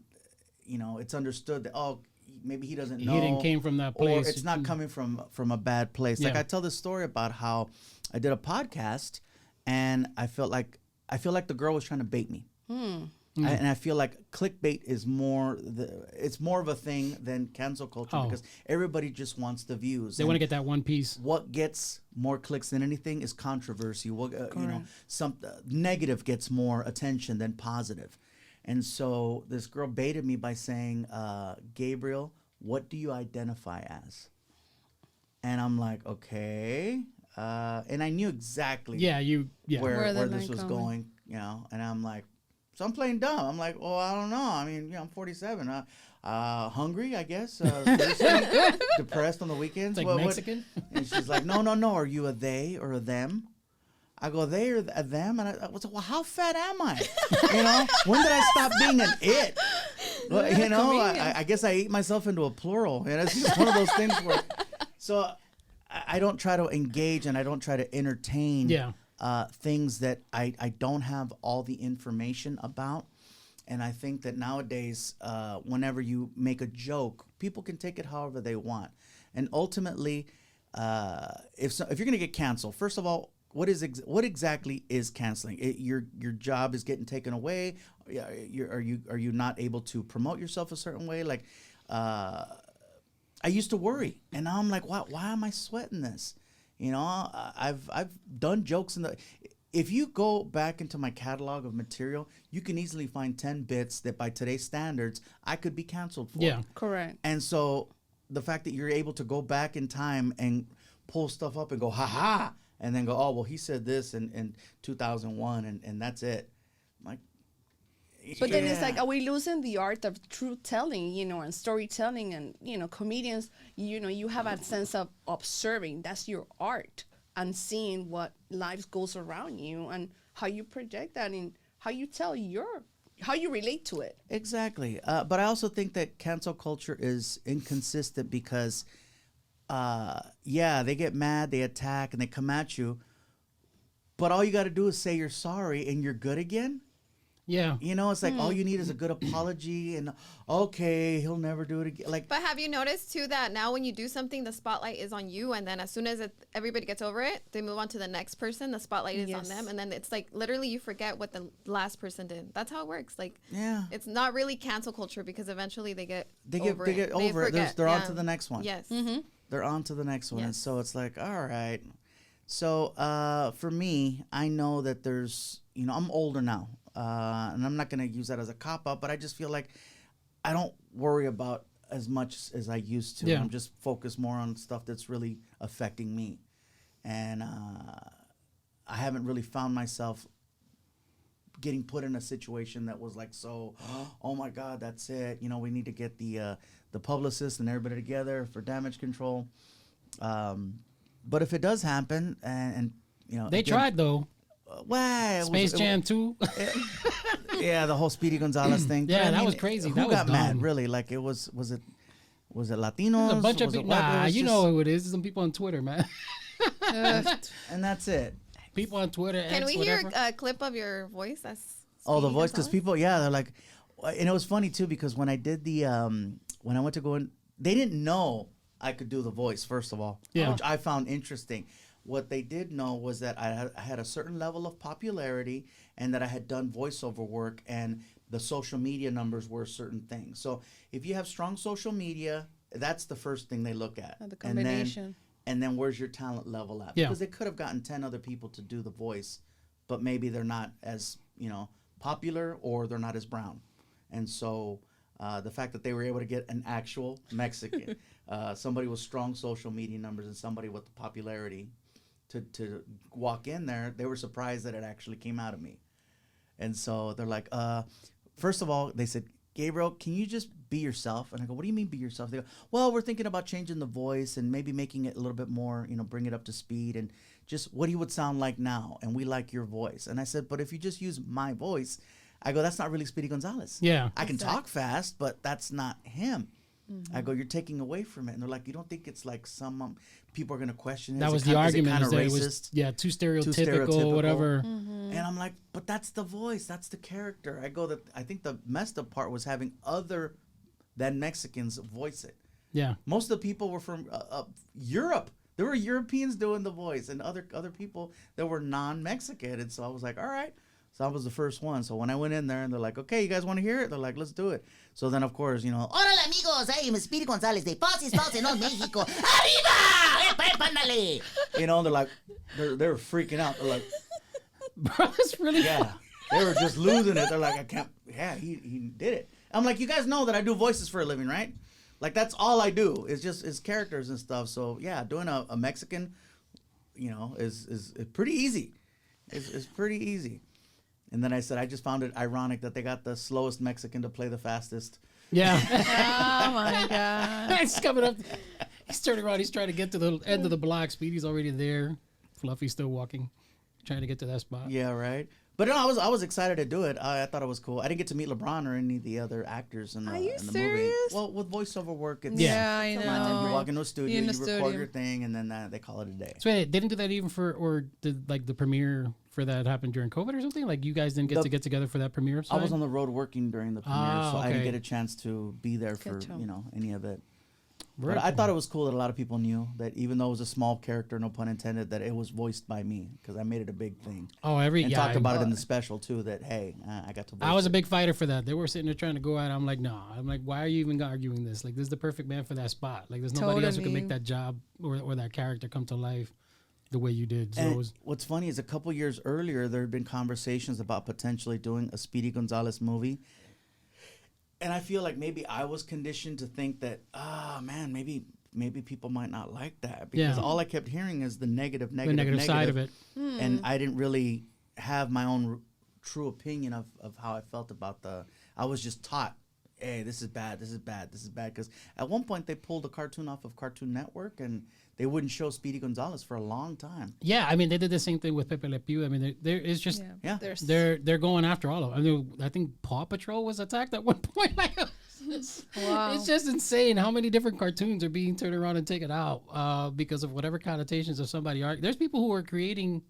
S1: it's understood that, maybe he doesn't know.
S2: He didn't came from that place.
S1: Or it's not coming from a bad place. Like I tell this story about how I did a podcast and I feel like the girl was trying to bait me. And I feel like clickbait is more of a thing than cancel culture because everybody just wants the views.
S2: They want to get that one piece.
S1: What gets more clicks than anything is controversy. Some negative gets more attention than positive. And so this girl baited me by saying, Gabriel, what do you identify as? And I'm like, okay. And I knew exactly where this was going, and I'm like, so I'm playing dumb. I'm like, well, I don't know. I mean, I'm 47. Hungry, I guess. Thirsty, depressed on the weekends.
S2: It's like Mexican?
S1: And she's like, no. Are you a they or a them? I go, they or a them? And I was like, well, how fat am I? When did I stop being an it? Well, I guess I ate myself into a plural. And it's just one of those things where, so I don't try to engage and I don't try to entertain things that I don't have all the information about. And I think that nowadays, whenever you make a joke, people can take it however they want. And ultimately, if you're going to get canceled, first of all, what exactly is canceling? Your job is getting taken away. Are you not able to promote yourself a certain way? Like, I used to worry, and now I'm like, why am I sweating this? I've done jokes if you go back into my catalog of material, you can easily find 10 bits that by today's standards I could be canceled for.
S2: Yeah,
S4: correct.
S1: And so the fact that you're able to go back in time and pull stuff up and go, ha, and then go, oh, well, he said this in 2001, and that's it. I'm like,
S4: but then it's like, are we losing the art of truth telling, and storytelling, and, comedians, you have a sense of observing. That's your art, and seeing what life goes around you and how you project that and how you tell how you relate to it.
S1: Exactly. But I also think that cancel culture is inconsistent because they get mad, they attack, and they come at you. But all you got to do is say you're sorry and you're good again.
S2: Yeah.
S1: It's like all you need is a good apology and, okay, he'll never do it again.
S3: But have you noticed, too, that now when you do something, the spotlight is on you, and then as soon as everybody gets over it, they move on to the next person, the spotlight is on them, and then it's like literally you forget what the last person did. That's how it works. Like, it's not really cancel culture because eventually they get over it.
S1: They're on to the next one.
S3: Yes.
S4: Mm-hmm.
S1: They're on to the next one.
S3: Yes.
S1: And so it's like, all right. So for me, I know that there's, I'm older now. And I'm not going to use that as a cop-out, but I just feel like I don't worry about as much as I used to.
S2: Yeah.
S1: I'm just focused more on stuff that's really affecting me. And I haven't really found myself getting put in a situation that was like, so, oh my God, that's it. We need to get the publicist and everybody together for damage control. but if it does happen, and you know,
S2: They
S1: again,
S2: tried though.
S1: Well,
S2: Space Jam 2.
S1: Yeah, the whole Speedy Gonzalez thing. But
S2: Yeah,
S1: I
S2: that
S1: mean,
S2: was crazy.
S1: Who
S2: That was
S1: got mad?
S2: dumb.
S1: Really? Like, was it Latinos?
S2: There's a bunch of
S1: Was it
S2: people.
S1: white? It
S2: Nah,
S1: was
S2: you
S1: just-
S2: know who it is. Some people on Twitter, man.
S1: And that's it.
S2: People on Twitter.
S3: Can
S2: X,
S3: we hear
S2: whatever.
S3: a clip of your voice? That's
S1: Oh, the
S3: Speedy
S1: voice, because
S3: Gonzalez?
S1: people, yeah, they're like, and it was funny too because when I did the, when I went to go in, they didn't know I could do the voice. First of all,
S2: Yeah.
S1: which I found interesting. What they did know was that I had a certain level of popularity and that I had done voiceover work, and the social media numbers were certain things. So if you have strong social media, that's the first thing they look at.
S4: The combination.
S1: And then where's your talent level at?
S2: Yeah.
S1: Because they could have gotten 10 other people to do the voice, but maybe they're not as, popular, or they're not as brown. And so the fact that they were able to get an actual Mexican, somebody with strong social media numbers and somebody with the popularity to walk in there, they were surprised that it actually came out of me. And so they're like, first of all, they said, Gabriel, can you just be yourself? And I go, what do you mean be yourself? They go, well, we're thinking about changing the voice and maybe making it a little bit more, bring it up to speed and just what he would sound like now. And we like your voice. And I said, but if you just use my voice, I go, that's not really Speedy Gonzalez.
S2: Yeah.
S1: I can talk fast, but that's not him. I go, you're taking away from it. And they're like, you don't think it's like some people are going to question it?
S2: That
S1: Is
S2: was
S1: it
S2: the
S1: kind-
S2: argument.
S1: Is
S2: Is
S1: it
S2: that
S1: kind
S2: it
S1: of
S2: was
S1: racist?
S2: too stereotypical, whatever.
S1: And I'm like, but that's the voice. That's the character. I go, that I think the messed up part was having other than Mexicans voice it.
S2: Yeah.
S1: Most of the people were from Europe. There were Europeans doing the voice and other people that were non-Mexican. And so I was like, all right. So I was the first one. So when I went in there and they're like, okay, you guys want to hear it? They're like, let's do it. So then, of course,
S5: Hola amigos, I am Speedy Gonzalez de Fauces, no Mexico. Arriba! Épándale!
S1: they're like, they were freaking out. They're like,
S2: Bro, it's really
S1: yeah. They were just losing it. They're like, I can't. Yeah, he did it. I'm like, you guys know that I do voices for a living, right? Like, that's all I do. It's just characters and stuff. So yeah, doing a Mexican, is pretty easy. It's pretty easy. And then I said, I just found it ironic that they got the slowest Mexican to play the fastest.
S2: Yeah.
S4: Oh my God.
S2: He's coming up. He's turning around. He's trying to get to the end of the block. Speedy's already there. Fluffy's still walking, trying to get to that spot.
S1: Yeah, right. But no, I was excited to do it. I thought it was cool. I didn't get to meet LeBron or any of the other actors in the,
S4: Are you
S1: in the
S4: serious?
S1: movie. Well, with voiceover work, it's
S2: Yeah.
S4: I
S3: It's a lot
S4: know.
S3: different.
S1: you walk into a studio,
S4: in
S1: you
S4: the
S1: record
S4: studio.
S1: your thing, and then they call it a day.
S2: So wait, didn't do that even for, or did the premiere for that happen during COVID or something? Like you guys didn't get to get together for that premiere?
S1: I was on the road working during the premiere,
S2: Ah,
S1: so I didn't
S2: okay.
S1: get a chance to be there for
S4: Gotcha.
S1: any of it.
S2: Very
S1: But I
S2: cool.
S1: thought it was cool that a lot of people knew that even though it was a small character, no pun intended, that it was voiced by me because I made it a big thing
S2: Oh,
S1: and talked about it in
S2: I-
S1: the special too. That hey, I got to. Voice
S2: I was a
S1: it.
S2: big fighter for that. They were sitting there trying to go at it. I'm like, no. I'm like, why are you even arguing this? Like, this is the perfect man for that spot. Like, there's nobody else who can
S4: Totally.
S2: make that job or that character come to life the way you did. So it
S1: And
S2: was,
S1: what's funny is a couple years earlier there had been conversations about potentially doing a Speedy Gonzalez movie, and I feel like maybe I was conditioned to think that man, maybe people might not like that because
S2: Yeah.
S1: all I kept hearing is the negative
S2: the negative side of it.
S1: and I didn't really have my own true opinion of how I felt about I was just taught, hey, this is bad, this is bad, this is bad. Because at one point they pulled a cartoon off of Cartoon Network and they wouldn't show Speedy Gonzalez for a long time.
S2: Yeah, I mean, they did the same thing with Pepe Le Pew. I mean, there is just
S1: Yeah.
S4: There's
S2: they're going after all of them. I mean, I think Paw Patrol was attacked at one point. Like,
S4: Wow.
S2: it's just insane how many different cartoons are being turned around and taken out because of whatever connotations of somebody are. There's people who are creating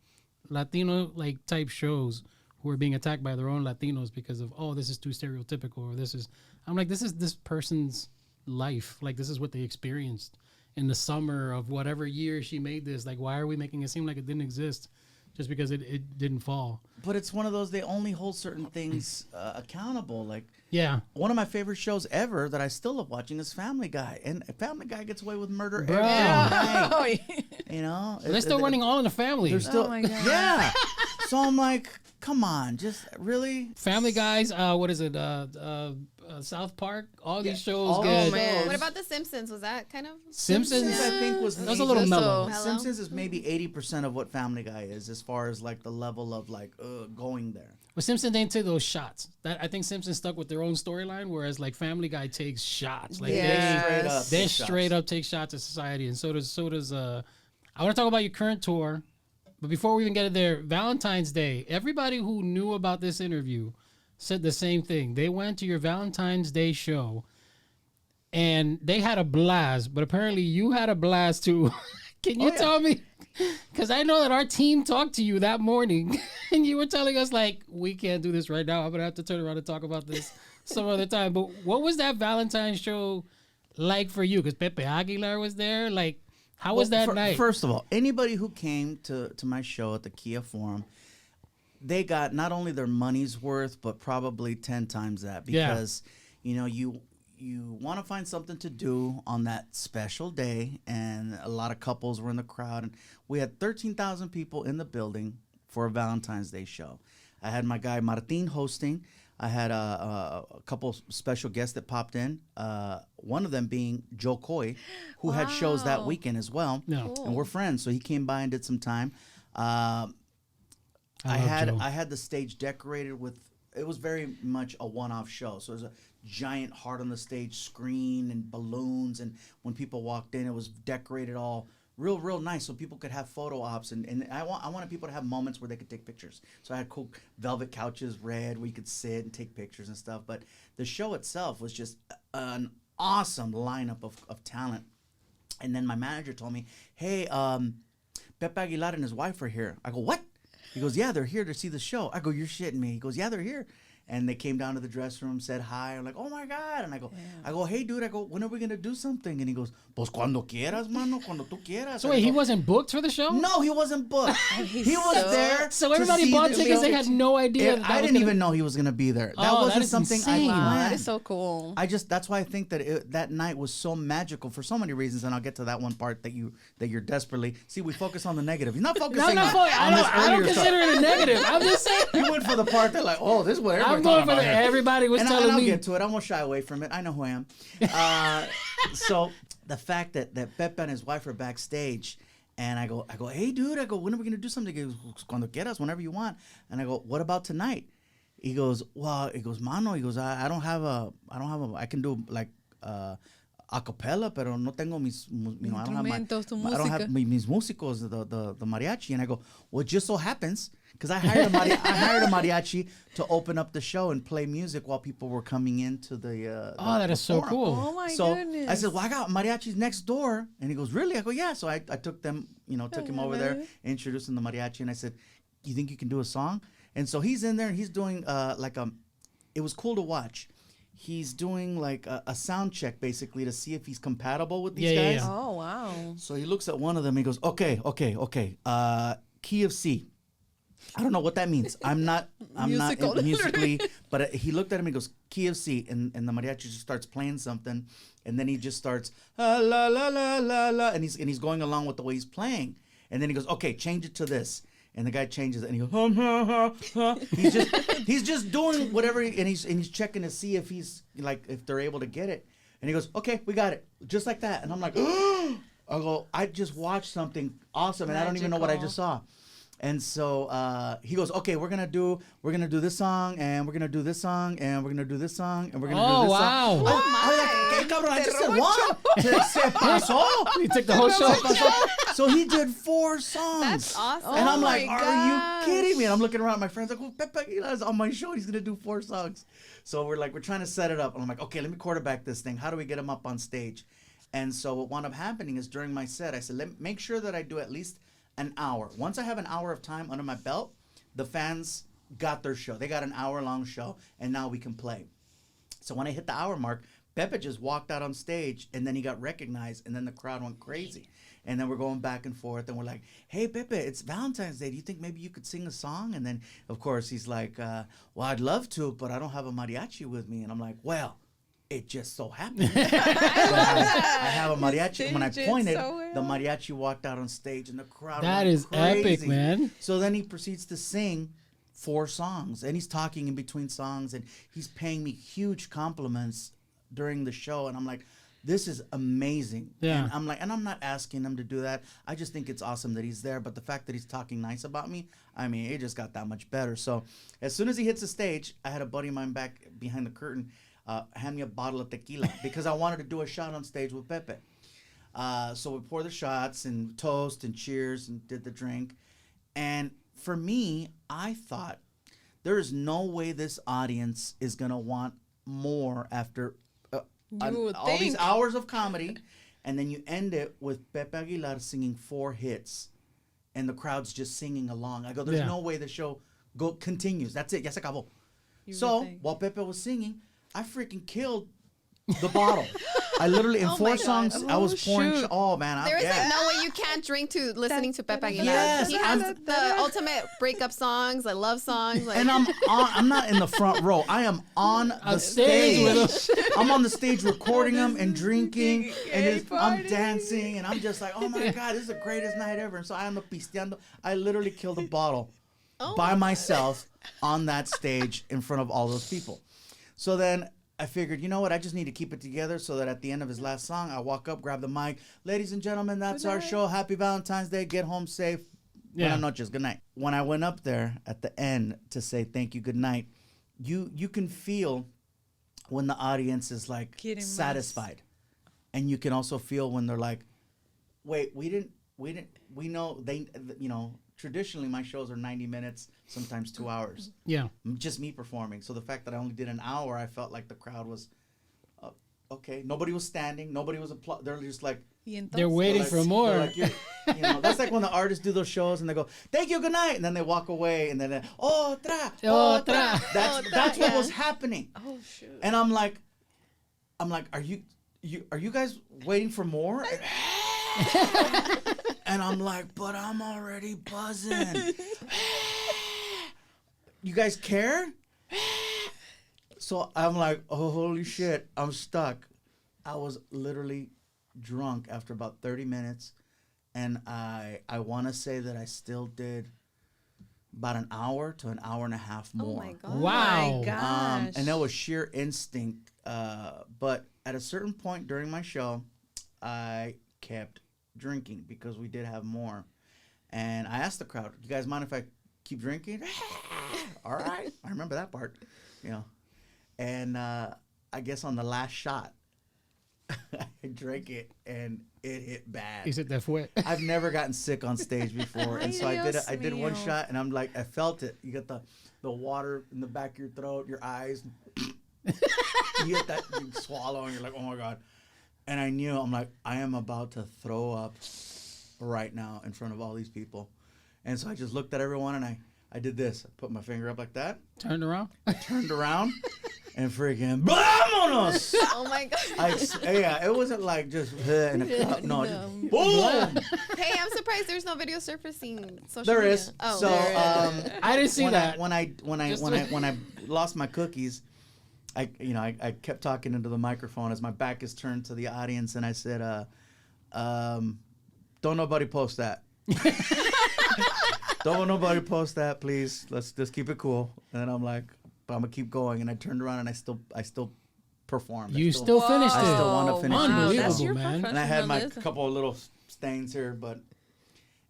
S2: Latino like type shows who are being attacked by their own Latinos because of, oh, this is too stereotypical, or this is. I'm like, this is this person's life. Like, this is what they experienced in the summer of whatever year she made this. Like, why are we making it seem like it didn't exist just because it didn't fall?
S1: But it's one of those, they only hold certain things accountable. Like,
S2: Yeah.
S1: one of my favorite shows ever that I still love watching is Family Guy. And Family Guy gets away with murder
S2: Bro.
S1: every night.
S4: Oh, yeah.
S1: You know?
S2: They're still running All in the Family.
S1: They're still,
S4: my God.
S1: yeah. So I'm like, come on, just really?
S2: Family Guys, what is it? South Park. All these shows
S1: all
S2: get
S1: these
S4: man.
S3: What about The Simpsons? Was that kind of?
S2: Simpsons.
S1: I think was
S2: That was a little mellow.
S3: Mellow.
S1: Simpsons is maybe 80% of what Family Guy is, as far as like the level of like going there.
S2: Well, Simpsons didn't take those shots. That I think Simpsons stuck with their own storyline, whereas like Family Guy takes shots. Like
S4: Yeah.
S1: Straight up,
S2: they
S1: big shots.
S2: straight up take shots at society, and so does I want to talk about your current tour. But before we even get there, Valentine's Day, everybody who knew about this interview said the same thing. They went to your Valentine's Day show and they had a blast, but apparently you had a blast too. Can you tell me? Because I know that our team talked to you that morning and you were telling us, like, we can't do this right now. I'm going to have to turn around and talk about this some other time. But what was that Valentine's show like for you? Because Pepe Aguilar was there. Like, how was that night?
S1: First of all, anybody who came to my show at the Kia Forum, they got not only their money's worth, but probably 10 times that. Because, you know, you want to find something to do on that special day, and a lot of couples were in the crowd, and we had 13,000 people in the building for a Valentine's Day show. I had my guy Martin hosting. I had a couple special guests that popped in, one of them being Joe Coy, who had shows that weekend as well.
S2: Cool.
S1: And we're friends, so he came by and did some time. I had the stage decorated with, it was very much a one-off show. So it was a giant heart on the stage screen and balloons, and when people walked in, it was decorated all real nice, so people could have photo ops, and I wanted people to have moments where they could take pictures. So I had cool velvet couches, red, where you could sit and take pictures and stuff. But the show itself was just an awesome lineup of talent. And then my manager told me, hey, Pepe Aguilar and his wife are here. I go, what? He goes, yeah, they're here to see the show. I go, you're shitting me. He goes, yeah, they're here. And they came down to the dressing room, said hi. I'm like, oh my God. And I go, hey dude, when are we gonna do something? And he goes, pues cuando quieras, mano, cuando tú quieras.
S2: So wait, he wasn't booked for the show?
S1: No, he wasn't booked. He was there.
S2: So everybody bought tickets. They had no idea.
S1: I didn't even know he was gonna be there. That wasn't something
S2: insane.
S1: I planned.
S4: That is so cool.
S1: That's why I think that that night was so magical for so many reasons, and I'll get to that one part that you're desperately. See, we focus on the negative. He's not focusing on this
S2: I don't
S1: earlier
S2: consider it a negative. I'm just saying.
S1: You went for the part that like, oh, this is what
S2: I'm
S1: everybody's
S2: going
S1: talking
S2: for
S1: about
S2: the
S1: here.
S2: everybody was
S1: And
S2: telling
S1: I'll
S2: me.
S1: get to it. I won't shy away from it. I know who I am. So the fact that Pepe and his wife are backstage, and I go, hey dude, when are we gonna do something? He goes, cuando quieras, whenever you want. And I go, what about tonight? He goes, mano. He goes, I can do like a cappella, pero no tengo mis, you know, I don't have mis músicos, the mariachi. And I go, well, it just so happens. Because I hired a mariachi to open up the show and play music while people were coming into the
S2: that is so cool.
S4: Oh my
S1: goodness. I said, well, I got mariachis next door. And he goes, really? I go, yeah. So I took them, took him over there, introduced him to mariachi. And I said, you think you can do a song? And so he's in there and he's doing it was cool to watch. He's doing like a sound check basically to see if he's compatible with these guys.
S2: Yeah.
S4: Oh, wow.
S1: So he looks at one of them and he goes, okay. Key of C. I don't know what that means. I'm not musically, but he looked at him and goes, key of C, and the mariachi just starts playing something, and then he just starts la la la la la, and he's going along with the way he's playing, and then he goes, okay, change it to this, and the guy changes it, and he goes, he's just doing whatever, and he's checking to see if he's like if they're able to get it, and he goes, okay, we got it, just like that, and I'm like, I just watched something awesome, and I don't even know what I just saw. And so he goes, okay, we're gonna do this song, and we're gonna do this song, and we're gonna do this song, and we're gonna do this song. I was like, "Hey, cabrón, I just said one." Se pasó.
S2: He took the whole show.
S1: So he did 4 songs.
S3: That's awesome.
S1: And I'm like, are you kidding me? And I'm looking around at my friends like, well, Pepe Aguilar's on my show. He's gonna do 4 songs. So we're trying to set it up, and I'm like, okay, let me quarterback this thing. How do we get him up on stage? And so what wound up happening is during my set, I said, make sure that I do at least an hour. Once I have an hour of time under my belt, the fans got their show. They got an hour-long show, and now we can play. So when I hit the hour mark, Pepe just walked out on stage, and then he got recognized, and then the crowd went crazy. And then we're going back and forth, and we're like, hey, Pepe, it's Valentine's Day. Do you think maybe you could sing a song? And then, of course, he's like, well, I'd love to, but I don't have a mariachi with me. And I'm like, well, it just so happened. I have a mariachi. When I pointed, the mariachi walked out on stage, and the crowd
S2: That
S1: went
S2: is
S1: crazy.
S2: epic, man.
S1: So then he proceeds to sing 4 songs, and he's talking in between songs, and he's paying me huge compliments during the show, and I'm like, this is amazing.
S2: Yeah.
S1: And I'm like, and I'm not asking him to do that. I just think it's awesome that he's there, but the fact that he's talking nice about me, I mean, it just got that much better. So as soon as he hits the stage, I had a buddy of mine back behind the curtain hand me a bottle of tequila because I wanted to do a shot on stage with Pepe. So we pour the shots and toast and cheers and did the drink. And for me, I thought there is no way this audience is going to want more after all these hours of comedy. And then you end it with Pepe Aguilar singing 4 hits. And the crowd's just singing along. I go, there's no way the show continues. That's it. Ya se acabó. So while Pepe was singing, I freaking killed the bottle. I literally, in 4 songs, I was pouring. Oh, man.
S3: There is like no way you can't drink to listening to Pepe Aguilar.
S1: Yes,
S3: he has the ultimate breakup songs, like love songs. Like.
S1: And I'm not in the front row. I am on the stage. I'm on the stage recording them and drinking, and I'm dancing, and I'm just like, oh my God, this is the greatest night ever. And so I am pisteando. I literally killed a bottle by myself on that stage in front of all those people. So then I figured, you know what? I just need to keep it together so that at the end of his last song, I walk up, grab the mic. Ladies and gentlemen, that's our show. Happy Valentine's Day. Get home safe. Buenas noches. Good night. When I went up there at the end to say thank you, good night, you can feel when the audience is like satisfied. And you can also feel when they're like, wait, we know they, traditionally my shows are 90 minutes, sometimes 2 hours. Yeah. Just me performing. So the fact that I only did an hour, I felt like the crowd was, okay. Nobody was standing. Nobody was applauding. They're just like.
S2: They're waiting for more.
S1: Like, that's like when the artists do those shows and they go, thank you, good night. And then they walk away and then, otra. That's what was happening. Oh, shoot. And I'm like, are you guys waiting for more? And I'm like, but I'm already buzzing. You guys care? So I'm like, oh, holy shit, I'm stuck. I was literally drunk after about 30 minutes. And I want to say that I still did about an hour to an hour and a half more.
S3: Oh, my God.
S2: Wow.
S4: Oh my gosh.
S1: And that was sheer instinct. But at a certain point during my show, I kept drinking because we did have more. And I asked the crowd, you guys mind if I keep drinking? All right. I remember that part, And I guess on the last shot, I drank it and it hit bad.
S2: Is it that fue?
S1: I've never gotten sick on stage before. And so I did one shot and I'm like, I felt it. You get the water in the back of your throat, your eyes. You get that, you swallow and you're like, oh my God. And I knew, I'm like, I am about to throw up right now in front of all these people. And so I just looked at everyone and I did this. I put my finger up like that.
S2: Turned around?
S1: I turned around and freaking, vámonos!
S3: Oh my God.
S1: It wasn't like just in a cup. No, just boom!
S3: Hey, I'm surprised there's no video surfacing social
S1: There
S3: media.
S1: is.
S3: Oh,
S1: So
S2: I didn't see that.
S1: When I lost my cookies, I kept talking into the microphone as my back is turned to the audience, and I said, don't nobody post that. Don't nobody post that, please. Let's just keep it cool. And then I'm like, but I'm gonna keep going. And I turned around and I still performed.
S2: You still finished it.
S1: I still want to finish it.
S2: Unbelievable, man.
S1: And I had my couple of little stains here, but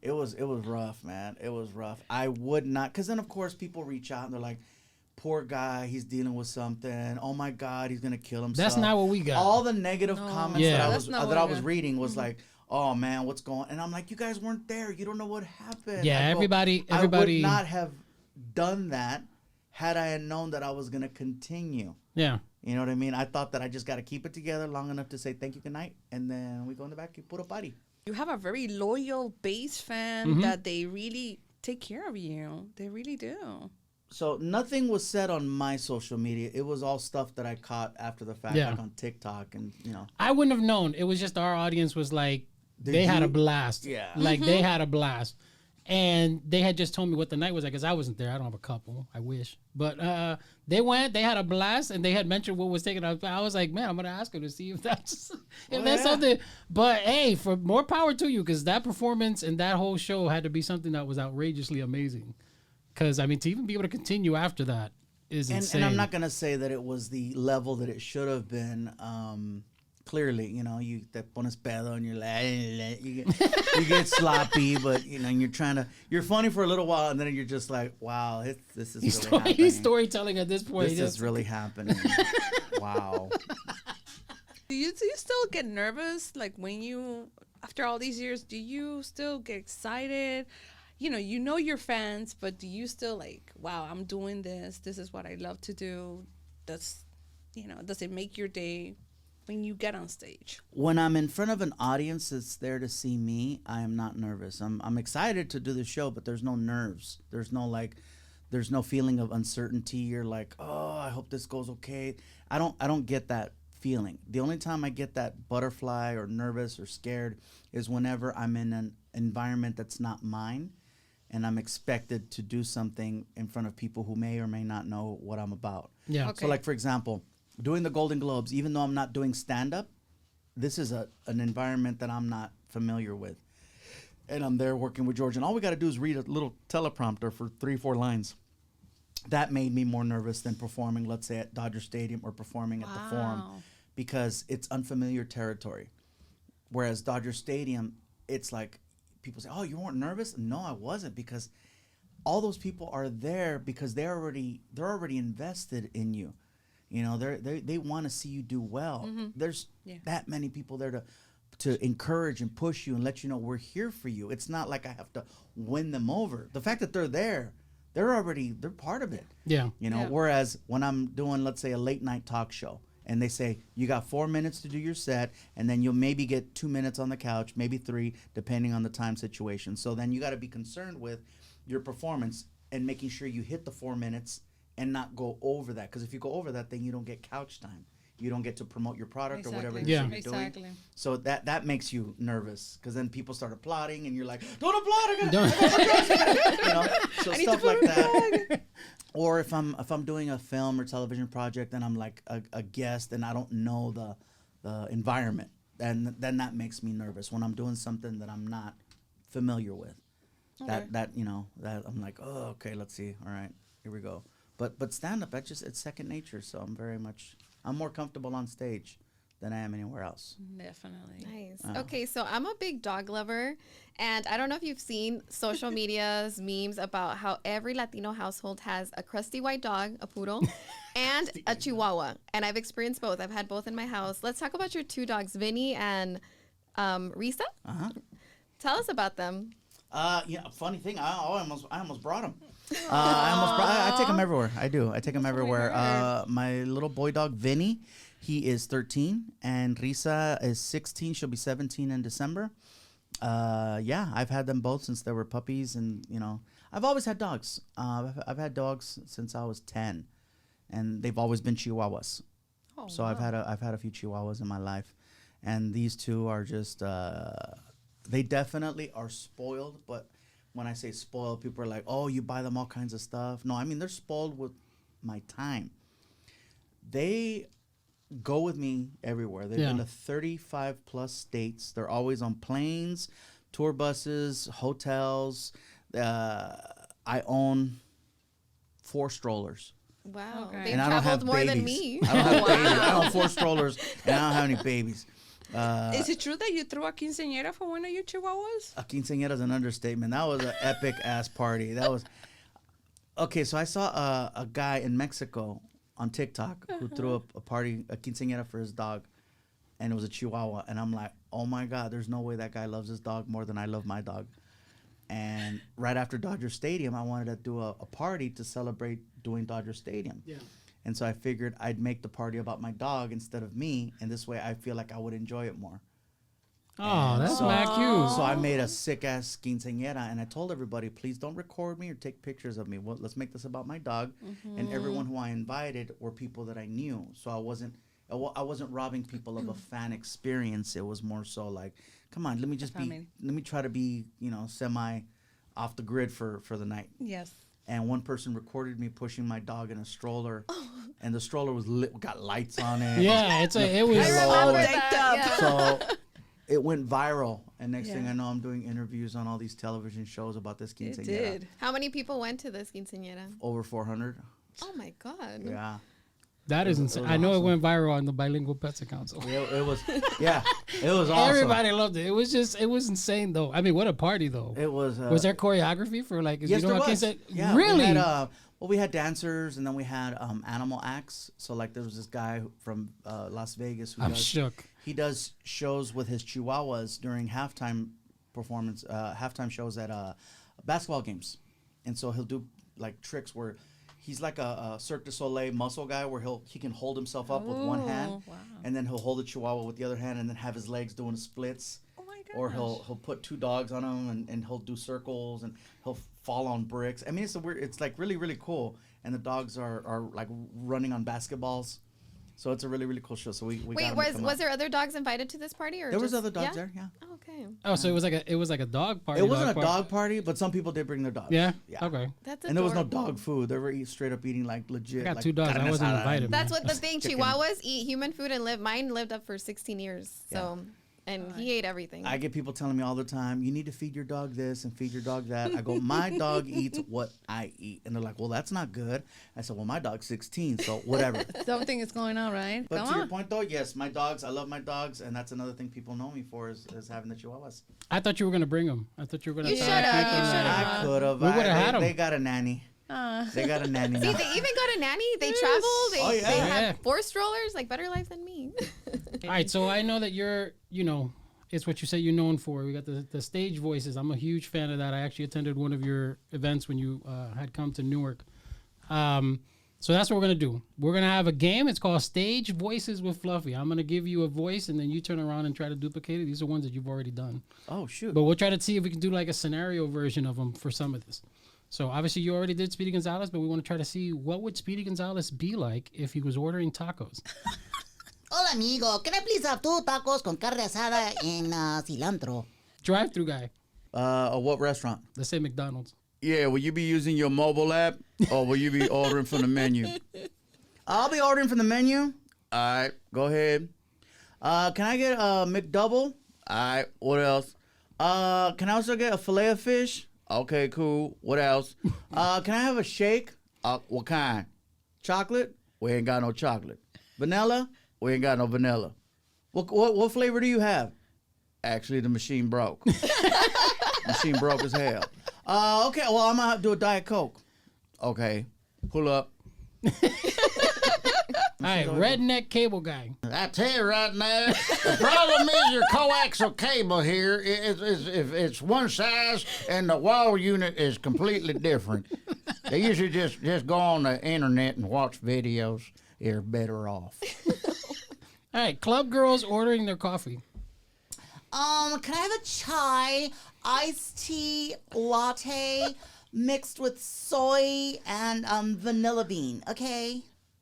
S1: it was rough, man. It was rough. I would not, because then of course people reach out and they're like, poor guy, he's dealing with something. Oh my God, he's gonna kill himself.
S2: That's not what we got.
S1: All the negative comments that I was reading was
S3: Mm-hmm.
S1: like, oh man, what's going? And I'm like, you guys weren't there. You don't know what happened.
S2: Yeah, everybody.
S1: I would not have done that had I had known that I was gonna continue.
S2: Yeah.
S1: You know what I mean? I thought that I just got to keep it together long enough to say thank you, good night, and then we go in the back and put a party.
S4: You have a very loyal base fan that they really take care of you. They really do.
S1: So nothing was said on my social media. It was all stuff that I caught after the fact, like on TikTok and,
S2: I wouldn't have known. It was just our audience was like, they had a blast.
S1: Yeah.
S2: Like they had a blast. And they had just told me what the night was like, because I wasn't there. I don't have a couple. I wish. But they went, they had a blast, and they had mentioned what was taken out. I was like, man, I'm going to ask her to see if that's something. But, hey, for more power to you, because that performance and that whole show had to be something that was outrageously amazing. Because, I mean, to even be able to continue after that is insane.
S1: And I'm not going to say that it was the level that it should have been. Clearly, you te pones pedo and you're like, you get sloppy, but you're funny for a little while, and then you're just like, wow, this is really happening.
S2: He's storytelling at this point.
S1: This is really happening. Wow.
S4: Do you still get nervous? Like when you, after all these years, do you still get excited? You know your fans, but do you still like, wow, I'm doing this. This is what I love to do. Does it make your day when you get on stage?
S1: When I'm in front of an audience that's there to see me, I am not nervous. I'm excited to do the show, but there's no nerves. There's no feeling of uncertainty. You're like, oh, I hope this goes okay. I don't get that feeling. The only time I get that butterfly or nervous or scared is whenever I'm in an environment that's not mine and I'm expected to do something in front of people who may or may not know what I'm about.
S2: Yeah.
S3: Okay.
S1: So like, for example, doing the Golden Globes, even though I'm not doing stand-up, this is an environment that I'm not familiar with. And I'm there working with George, and all we got to do is read a little teleprompter for 3-4 lines. That made me more nervous than performing, let's say, at Dodger Stadium or performing at the Forum, because it's unfamiliar territory. Whereas Dodger Stadium, it's like people say, oh, you weren't nervous? No, I wasn't, because all those people are there because they're already invested in you. You know, they want to see you do well.
S4: Mm-hmm.
S1: There's that many people there to encourage and push you and let you know we're here for you. It's not like I have to win them over. The fact that they're there, they're part of it.
S2: Yeah.
S1: You know,
S4: Yeah.
S1: whereas when I'm doing, let's say, a late night talk show, and they say, you got 4 minutes to do your set, and then you'll maybe get 2 minutes on the couch, maybe 3, depending on the time situation. So then you got to be concerned with your performance and making sure you hit the 4 minutes and not go over that. Because if you go over that, then you don't get couch time. You don't get to promote your product or whatever it is
S2: Yeah.
S1: you're doing. So that makes you nervous, because then people start applauding and you're like, don't applaud, you know, so stuff like that. Or if I'm doing a film or television project and I'm like a guest and I don't know the environment, and then that makes me nervous when I'm doing something that I'm not familiar with.
S4: Okay.
S1: That I'm like, oh, okay, let's see. All right, here we go. But stand up, it's second nature. So I'm more comfortable on stage than I am anywhere else.
S4: Definitely.
S3: Nice. Okay, so I'm a big dog lover, and I don't know if you've seen social media's memes about how every Latino household has a crusty white dog, a poodle, and a chihuahua. And I've experienced both. I've had both in my house. Let's talk about your two dogs, Vinny and Risa.
S1: Uh-huh.
S3: Tell us about them.
S1: Funny thing, I almost brought him. I take him everywhere. I do. I take him everywhere. My little boy dog Vinny, he is 13, and Risa is 16. She'll be 17 in December. I've had them both since they were puppies, and I've always had dogs. I've had dogs since I was 10, and they've always been Chihuahuas.
S4: Oh,
S1: So
S4: wow.
S1: I've had a few Chihuahuas in my life, and these two are just they definitely are spoiled. But when I say spoiled, people are like, "Oh, you buy them all kinds of stuff." No, I mean they're spoiled with my time. They go with me everywhere. They've been to 35 plus states. They're always on planes, tour buses, hotels. I own 4 strollers.
S3: Wow.
S4: Okay.
S3: They've
S1: And I don't have
S3: traveled more than
S1: babies.
S3: me.
S1: I don't have babies. I own 4 strollers, and I don't have any babies.
S4: Is it true that you threw a quinceañera for one of your chihuahuas?
S1: A quinceañera is an understatement. That was an epic ass party. That was okay. So I saw a guy in Mexico on TikTok who threw up a quinceañera for his dog, and it was a Chihuahua. And I'm like, oh my God, there's no way that guy loves his dog more than I love my dog. And right after Dodger Stadium, I wanted to do a party to celebrate doing Dodger Stadium.
S2: Yeah.
S1: And so I figured I'd make the party about my dog instead of me, and this way I feel like I would enjoy it more.
S2: Oh,
S1: And
S2: that's
S1: so-
S2: mad cute.
S1: So I made a sick ass quinceañera, and I told everybody, please don't record me or take pictures of me. Well, let's make this about my dog. And everyone who I invited were people that I knew, so I wasn't robbing people of a fan experience. It was more so like, come on, let me try to be semi off the grid for the night.
S4: Yes.
S1: And one person recorded me pushing my dog in a stroller, and the stroller was got lights on it.
S2: Yeah, it was.
S1: Hello.
S4: Yeah.
S1: So it went viral, and next thing I know, I'm doing interviews on all these television shows about this
S4: It
S1: quinceañera.
S4: did.
S3: How many people went to this quinceañera?
S1: Over 400.
S3: Oh my God.
S1: Yeah.
S2: That is insane. I know
S1: awesome.
S2: it went viral on the bilingual pets account. So.
S1: It was, yeah, it was awesome.
S2: Everybody loved it. It was insane though. I mean, what a party though.
S1: It was.
S2: Was there choreography for like?
S1: Yes, there was. Yeah,
S2: really?
S1: We had dancers, and then we had animal acts. So like there was this guy from Las Vegas who
S2: I'm shook.
S1: He does shows with his chihuahuas during halftime shows at basketball games, and so he'll do like tricks where he's like a Cirque du Soleil muscle guy where he can hold himself up with one hand, and then he'll hold the chihuahua with the other hand, and then have his legs doing splits.
S4: Oh my gosh.
S1: Or he'll put two dogs on him, and he'll do circles, and he'll fall on bricks. I mean, it's like really, really cool. And the dogs are like running on basketballs. So it's a really, really cool show. So we
S3: Wait, was there other dogs invited to this party, or
S1: there was other dogs there? Yeah.
S3: Oh, okay.
S2: Oh, so it was like a dog party.
S1: It wasn't a dog party, but some people did bring their dogs.
S2: Yeah.
S1: Yeah.
S2: Okay.
S3: That's
S1: And there was no
S3: adorable.
S1: dog food. They were straight up eating like legit.
S2: I got
S1: like,
S2: 2 dogs. I
S1: carne
S2: wasn't
S1: asada
S2: invited.
S1: and-
S3: That's what the thing.
S1: Chicken.
S3: Chihuahuas eat human food and live. Mine lived up for 16 years. So, and he ate everything.
S1: I get people telling me all the time, you need to feed your dog this and feed your dog that. I go, my dog eats what I eat. And they're like, well, that's not good. I said, well, my dog's 16, so whatever.
S4: Something is going on, right?
S1: But
S4: Come
S1: to your
S4: on.
S1: point, though, yes, my dogs, I love my dogs. And that's another thing people know me for is having the chihuahuas.
S2: I thought you were gonna bring them. I thought you were gonna.
S3: You
S2: try to
S3: should've.
S2: keep
S3: You
S2: them,
S3: should've.
S1: I could have.
S2: We would've had 'em.
S1: They got a nanny. They got a nanny
S3: See,
S1: now.
S3: they even got a nanny. They travel. They,
S1: Oh, yeah.
S3: they
S2: Yeah.
S3: have 4 strollers. Like, better life than me.
S2: All right, so I know that you're, it's what you say you're known for. We got the stage voices. I'm a huge fan of that. I actually attended one of your events when you had come to Newark. So that's what we're going to do. We're going to have a game. It's called Stage Voices with Fluffy. I'm going to give you a voice, and then you turn around and try to duplicate it. These are ones that you've already done.
S1: Oh, shoot.
S2: But we'll try to see if we can do like a scenario version of them for some of this. So obviously you already did Speedy Gonzalez, but we want to try to see what would Speedy Gonzalez be like if he was ordering tacos.
S5: Hola, amigo. Can I please have 2 tacos con carne asada en cilantro?
S2: Drive-through guy.
S1: What restaurant?
S2: Let's say McDonald's.
S1: Yeah, will you be using your mobile app or will you be ordering from the menu? I'll be ordering from the menu. All right, go ahead. Can I get a McDouble? All right, what else? Can I also get a filet of fish? Okay, cool. What else? Can I have a shake? What kind? Chocolate? We ain't got no chocolate. Vanilla? We ain't got no vanilla. What flavor do you have? Actually, the machine broke. Machine broke as hell. Okay, well, I'm gonna do a Diet Coke. Okay, pull up.
S2: All right, redneck cable guy.
S6: I tell you right now, the problem is your coaxial cable here it's one size and the wall unit is completely different. They usually just go on the internet and watch videos. You're better off.
S2: All right, club girls ordering their coffee.
S5: Can I have a chai, iced tea, latte, mixed with soy and vanilla bean? Okay.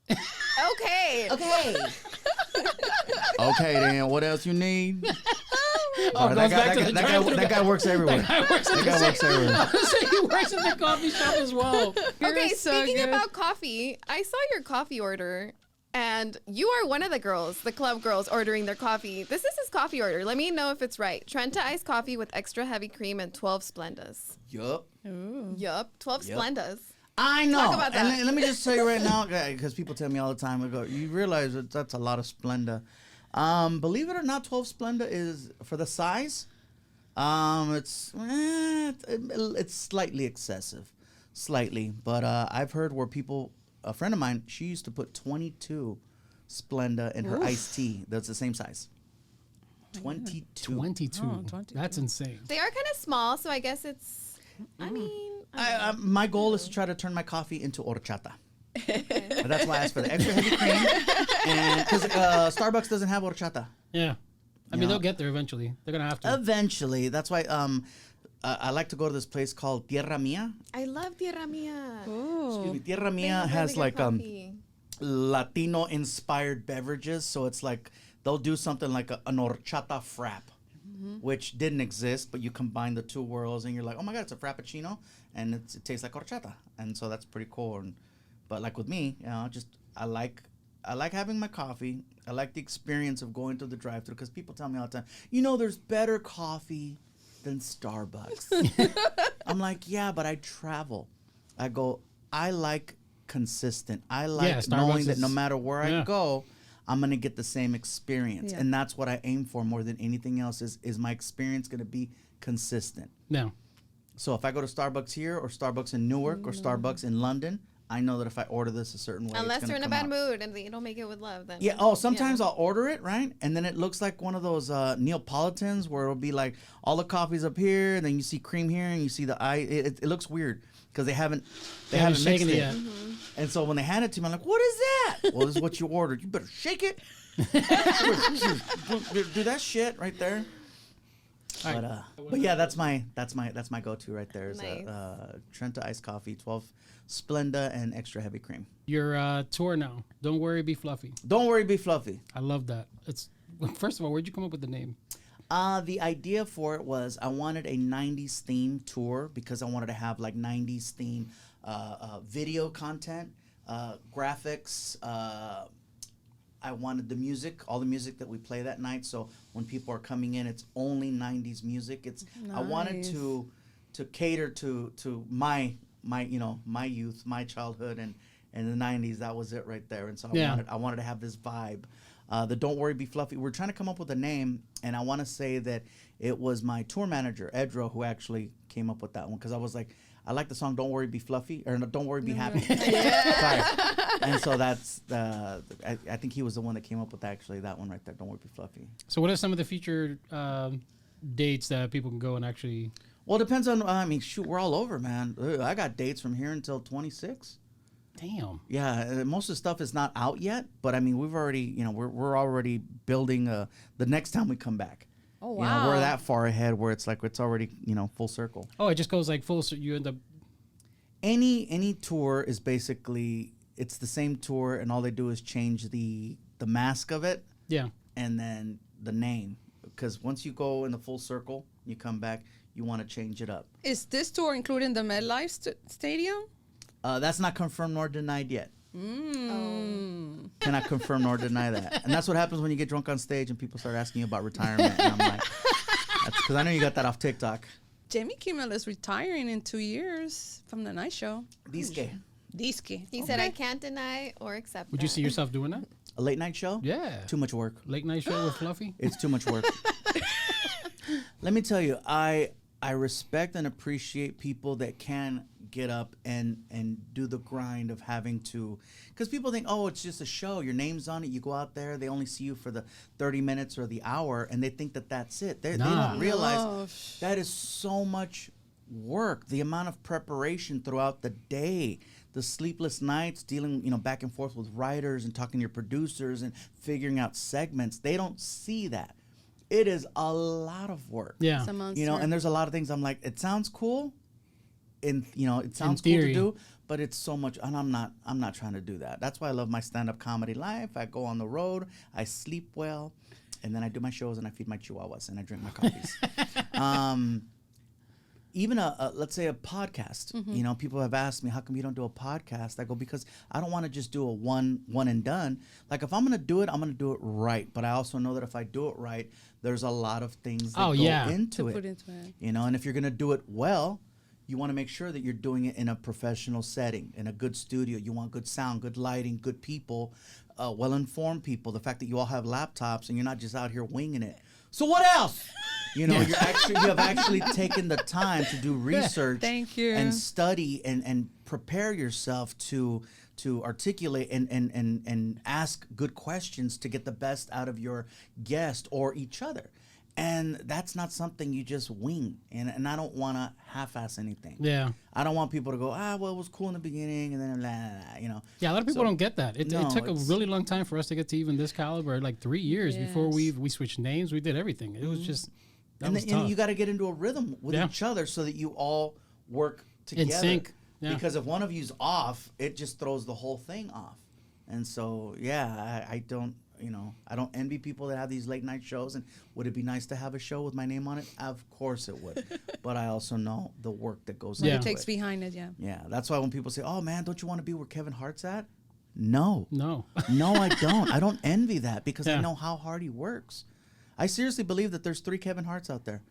S3: Okay.
S5: Okay.
S1: Okay, then what else you need?
S2: Oh, goes back to the drive-thru
S1: that guy works everywhere.
S2: That guy works at
S1: That guy works everywhere.
S2: he works at the coffee shop as well.
S3: Okay,
S4: so
S3: speaking
S4: good.
S3: about coffee, I saw your coffee order, and you are one of the girls, the club girls, ordering their coffee. This is his coffee order. Let me know if it's right. Trenta iced coffee with extra heavy cream and 12 Splendas.
S1: Yup.
S3: Yup, 12
S1: Yep.
S3: Splendas.
S1: I know.
S3: Talk about
S1: And
S3: that.
S1: let me just tell you right now, because people tell me all the time, I go, you realize that's a lot of Splenda. Believe it or not, 12 Splenda is, for the size, it's slightly excessive. Slightly. But I've heard where people, a friend of mine, she used to put 22 Splenda in her iced tea. That's the same size. 22.
S2: 22.
S4: Oh, 22.
S2: That's insane.
S3: They are kind of small, so I guess it's, I mean,
S1: My goal is to try to turn my coffee into horchata. That's why I asked for the extra heavy cream. And because Starbucks doesn't have horchata.
S2: Yeah. I mean,
S1: know.
S2: they'll get there eventually. They're going to have to.
S1: Eventually. That's why I like to go to this place called Tierra Mia.
S3: I love Tierra Mia.
S1: Excuse me. Tierra
S3: They
S1: Mia
S3: have
S1: has
S3: really
S1: like
S3: good coffee.
S1: Latino inspired beverages. So it's like they'll do something like an horchata frap, which didn't exist, but you combine the two worlds and you're like, oh my God, it's a frappuccino and it tastes like horchata. And so that's pretty cool. But like with me, I like having my coffee. I like the experience of going to the drive-thru because people tell me all the time, there's better coffee than Starbucks. I'm like, yeah, but I travel. I go, I like consistent. I like
S2: Starbucks
S1: knowing that
S2: is-
S1: no matter where I
S2: yeah.
S1: go, I'm gonna get the same experience,
S4: Yeah.
S1: and that's what I aim for more than anything else. Is my experience gonna be consistent?
S2: No.
S1: So if I go to Starbucks here or Starbucks in Newark or Starbucks in London, I know that if I order this a certain way,
S3: Unless
S1: it's
S3: you're
S1: gonna
S3: in a
S1: come
S3: bad
S1: out.
S3: mood and you don't make it with love, then
S1: Yeah. Oh, sometimes I'll order it, right? And then it looks like one of those Neapolitans where it'll be like all the coffee's up here, and then you see cream here, and you see the eye. It looks weird because they haven't mixed
S2: shaken
S1: it.
S2: it yet.
S1: And so when they hand it to me, I'm like, "What is that?" Well, this is what you ordered. You better shake it. do that shit right there. But yeah, that's my go-to right there. Is
S3: Nice.
S1: Trenta iced coffee, 12 Splenda, and extra heavy cream.
S2: Your tour now. Don't worry, be fluffy.
S1: Don't worry, be fluffy.
S2: I love that. It's first of all, where'd you come up with the name?
S1: The idea for it was I wanted a 90s theme tour because I wanted to have like 90s theme video content, graphics. I wanted the music, all the music that we play that night. So when people are coming in, it's only 90s music. I wanted
S4: Nice.
S1: to cater to my youth, my childhood, and in the 90s. That was it right there. And so I wanted to have this vibe. The Don't Worry Be Fluffy. We're trying to come up with a name, and I want to say that it was my tour manager, Edro, who actually came up with that one because I was like, I like the song Don't Worry Be Fluffy, or no, Don't Worry Be Happy. Sorry. And so that's I think he was the one that came up with actually that one right there, Don't Worry Be Fluffy.
S2: So what are some of the featured dates that people can go and actually?
S1: Well, it depends on, shoot, we're all over, man. I got dates from here until 26.
S2: Damn.
S1: Yeah, most of the stuff is not out yet, but I mean, we've already, we're already building the next time we come back.
S4: Oh,
S1: You
S4: wow.
S1: know, we're that far ahead where it's like it's already, full circle.
S2: Oh, it just goes like full. So you end up.
S1: Any tour is basically it's the same tour, and all they do is change the mask of it
S2: Yeah.
S1: and then the name. Because once you go in the full circle, you come back, you want to change it up.
S4: Is this tour including the MetLife Stadium?
S1: That's not confirmed nor denied yet.
S3: Oh.
S1: Cannot confirm nor deny that. And that's what happens when you get drunk on stage and people start asking you about retirement. And I'm like, that's because I know you got that off TikTok.
S4: Jimmy Kimmel is retiring in 2 years from the night show.
S1: Disque.
S4: Disque.
S3: He said, I can't deny or accept
S2: Would you
S3: that."
S2: see yourself doing that?
S1: A late night show?
S2: Yeah.
S1: Too much work.
S2: Late night show with Fluffy.
S1: It's too much work. Let me tell you, I respect and appreciate people that can get up and do the grind of having to, because people think, oh, it's just a show, your name's on it, you go out there, they only see you for the 30 minutes or the hour, and they think that that's it. They
S2: Nah.
S1: don't realize
S4: No.
S1: that is so much work, the amount of preparation throughout the day, the sleepless nights, dealing back and forth with writers and talking to your producers and figuring out segments. They don't see that. It is a lot of work.
S2: Yeah.
S4: It's a monster.
S1: And there's a lot of things I'm like, it sounds cool, it sounds cool
S2: theory.
S1: to do, but it's so much, and I'm not trying to do that. That's why I love my stand-up comedy life. I go on the road, I sleep well, and then I do my shows and I feed my chihuahuas and I drink my coffees. Even let's say a podcast. People have asked me, how come you don't do a podcast? I go, because I don't want to just do a one and done. Like, if I'm gonna do it, I'm gonna do it right. But I also know that if I do it right, there's a lot of things that go into
S4: to
S1: it.
S4: put into it.
S1: And if you're gonna do it well, you want to make sure that you're doing it in a professional setting, in a good studio. You want good sound, good lighting, good people, well-informed people. The fact that you all have laptops and you're not just out here winging it. So what else? You have actually taken the time to do research.
S4: Thank you.
S1: And study and prepare yourself to articulate and ask good questions to get the best out of your guest or each other. And that's not something you just wing. And I don't want to half-ass anything.
S2: Yeah.
S1: I don't want people to go, well, it was cool in the beginning, and then blah, blah, blah,
S2: Yeah, a lot of people
S1: So-
S2: don't get that. It
S1: No,
S2: took a
S1: it's-
S2: really long time for us to get to even this caliber, like 3 years before
S4: Yes.
S2: we switched names. We did everything. It was just that
S1: And
S2: was
S1: then and
S2: tough.
S1: you got to get into a rhythm with
S2: Yeah.
S1: each other so that you all work together.
S2: sync. Yeah.
S1: Because if one of you's off, it just throws the whole thing off. And so, I don't, I don't envy people that have these late night shows. And would it be nice to have a show with my name on it? Of course it would. But I also know the work that goes
S2: Yeah.
S1: into
S4: It takes
S1: it.
S4: behind it, yeah.
S1: Yeah, that's why when people say, "Oh man, don't you want to be where Kevin Hart's at?" No,
S2: No.
S1: no, I don't. I don't envy that because
S2: Yeah.
S1: I know how hard he works. I seriously believe that there's 3 Kevin Harts out there.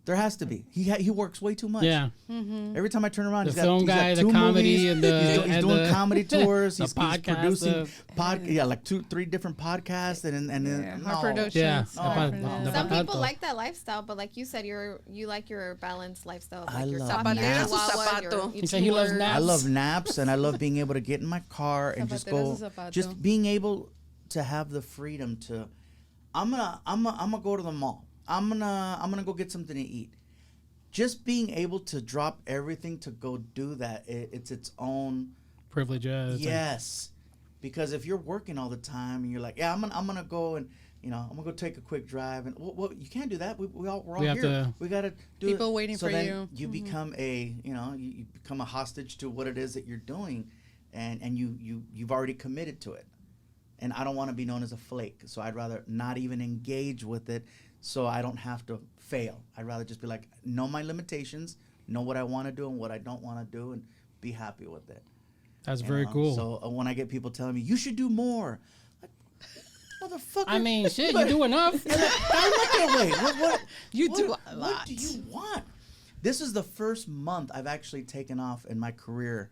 S1: There has to be. He works way too much.
S2: Yeah.
S1: Every time I turn around,
S2: The
S1: he's got,
S2: film
S1: he's got
S2: guy, the
S1: two
S2: comedy,
S1: movies.
S2: and the
S1: he's
S2: and
S1: doing
S2: the-
S1: comedy tours.
S2: the
S1: He's
S2: podcast,
S1: producing like 2-3 different podcasts, and then
S4: Hard
S1: no.
S4: productions.
S2: Yeah.
S1: No,
S2: About-
S1: no.
S2: about
S3: Some people
S2: that,
S3: like that lifestyle, but like you said, you like your balanced lifestyle. Like
S1: I
S3: your
S1: love
S3: Zapatero,
S1: naps.
S3: Chihuahua,
S4: Zapato.
S3: you
S2: He said he loves
S3: tour.
S2: naps.
S1: I love naps, and I love being able to get in my car and just go.
S4: Zapateros a zapato.
S1: Just being able to have the freedom to. I'm gonna go to the mall. I'm gonna go get something to eat. Just being able to drop everything to go do that, it's its own
S2: privilege.
S1: yes. Because if you're working all the time and you're like, yeah, I'm gonna go and I'm gonna go take a quick drive, and well you can't do that. We're all
S2: We have
S1: here.
S2: to-
S1: We gotta do
S4: People
S1: it.
S4: waiting
S1: so
S4: for
S1: then
S4: you.
S1: You become you become a hostage to what it is that you're doing, and you've already committed to it. And I don't want to be known as a flake, so I'd rather not even engage with it, so I don't have to fail. I'd rather just be like, know my limitations, know what I want to do and what I don't want to do, and be happy with it.
S2: That's
S1: You
S2: very
S1: know?
S2: cool.
S1: So when I get people telling me you should do more, like, motherfucker.
S2: I mean, shit, you do enough.
S1: I'm not that way. What
S4: do a
S1: What
S4: lot.
S1: do you want? This is the first month I've actually taken off in my career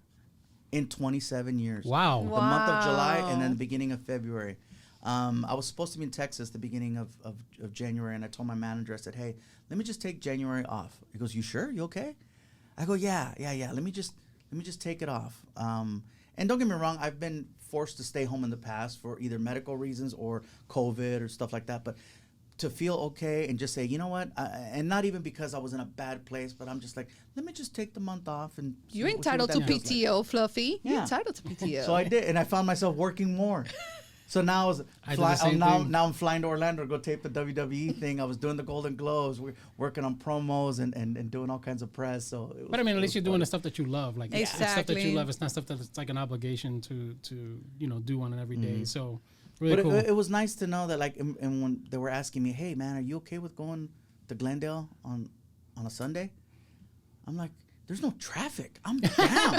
S1: in 27 years.
S2: Wow.
S1: The month of July
S4: Wow.
S1: and then the beginning of February. I was supposed to be in Texas the beginning of January, and I told my manager, I said, hey, let me just take January off. He goes, you sure? You okay? I go, yeah. Let me just take it off. And don't get me wrong, I've been forced to stay home in the past for either medical reasons or COVID or stuff like that. But to feel okay and just say, you know what, and not even because I was in a bad place, but I'm just like, let me just take the month off and
S4: You're
S1: see
S4: entitled
S1: what
S4: to
S1: that feels like.
S4: PTO, Fluffy. You're
S1: Yeah.
S4: entitled to PTO.
S1: So I did, and I found myself working more. So now
S2: I did the same thing.
S1: now I'm flying to Orlando to go tape the WWE thing. I was doing the Golden Globes. We're working on promos and doing all kinds of press. So, it was,
S2: But I mean, at
S1: it
S2: least
S1: was
S2: you're doing
S1: fun.
S2: the stuff that you love. Like it's stuff that you
S4: Exactly.
S2: love. It's not stuff that's like an obligation to do on an everyday.
S1: Mm-hmm.
S2: So really
S1: But
S2: cool.
S1: it was nice to know that, like, and when they were asking me, hey man, are you okay with going to Glendale on a Sunday? I'm like, there's no traffic. I'm down.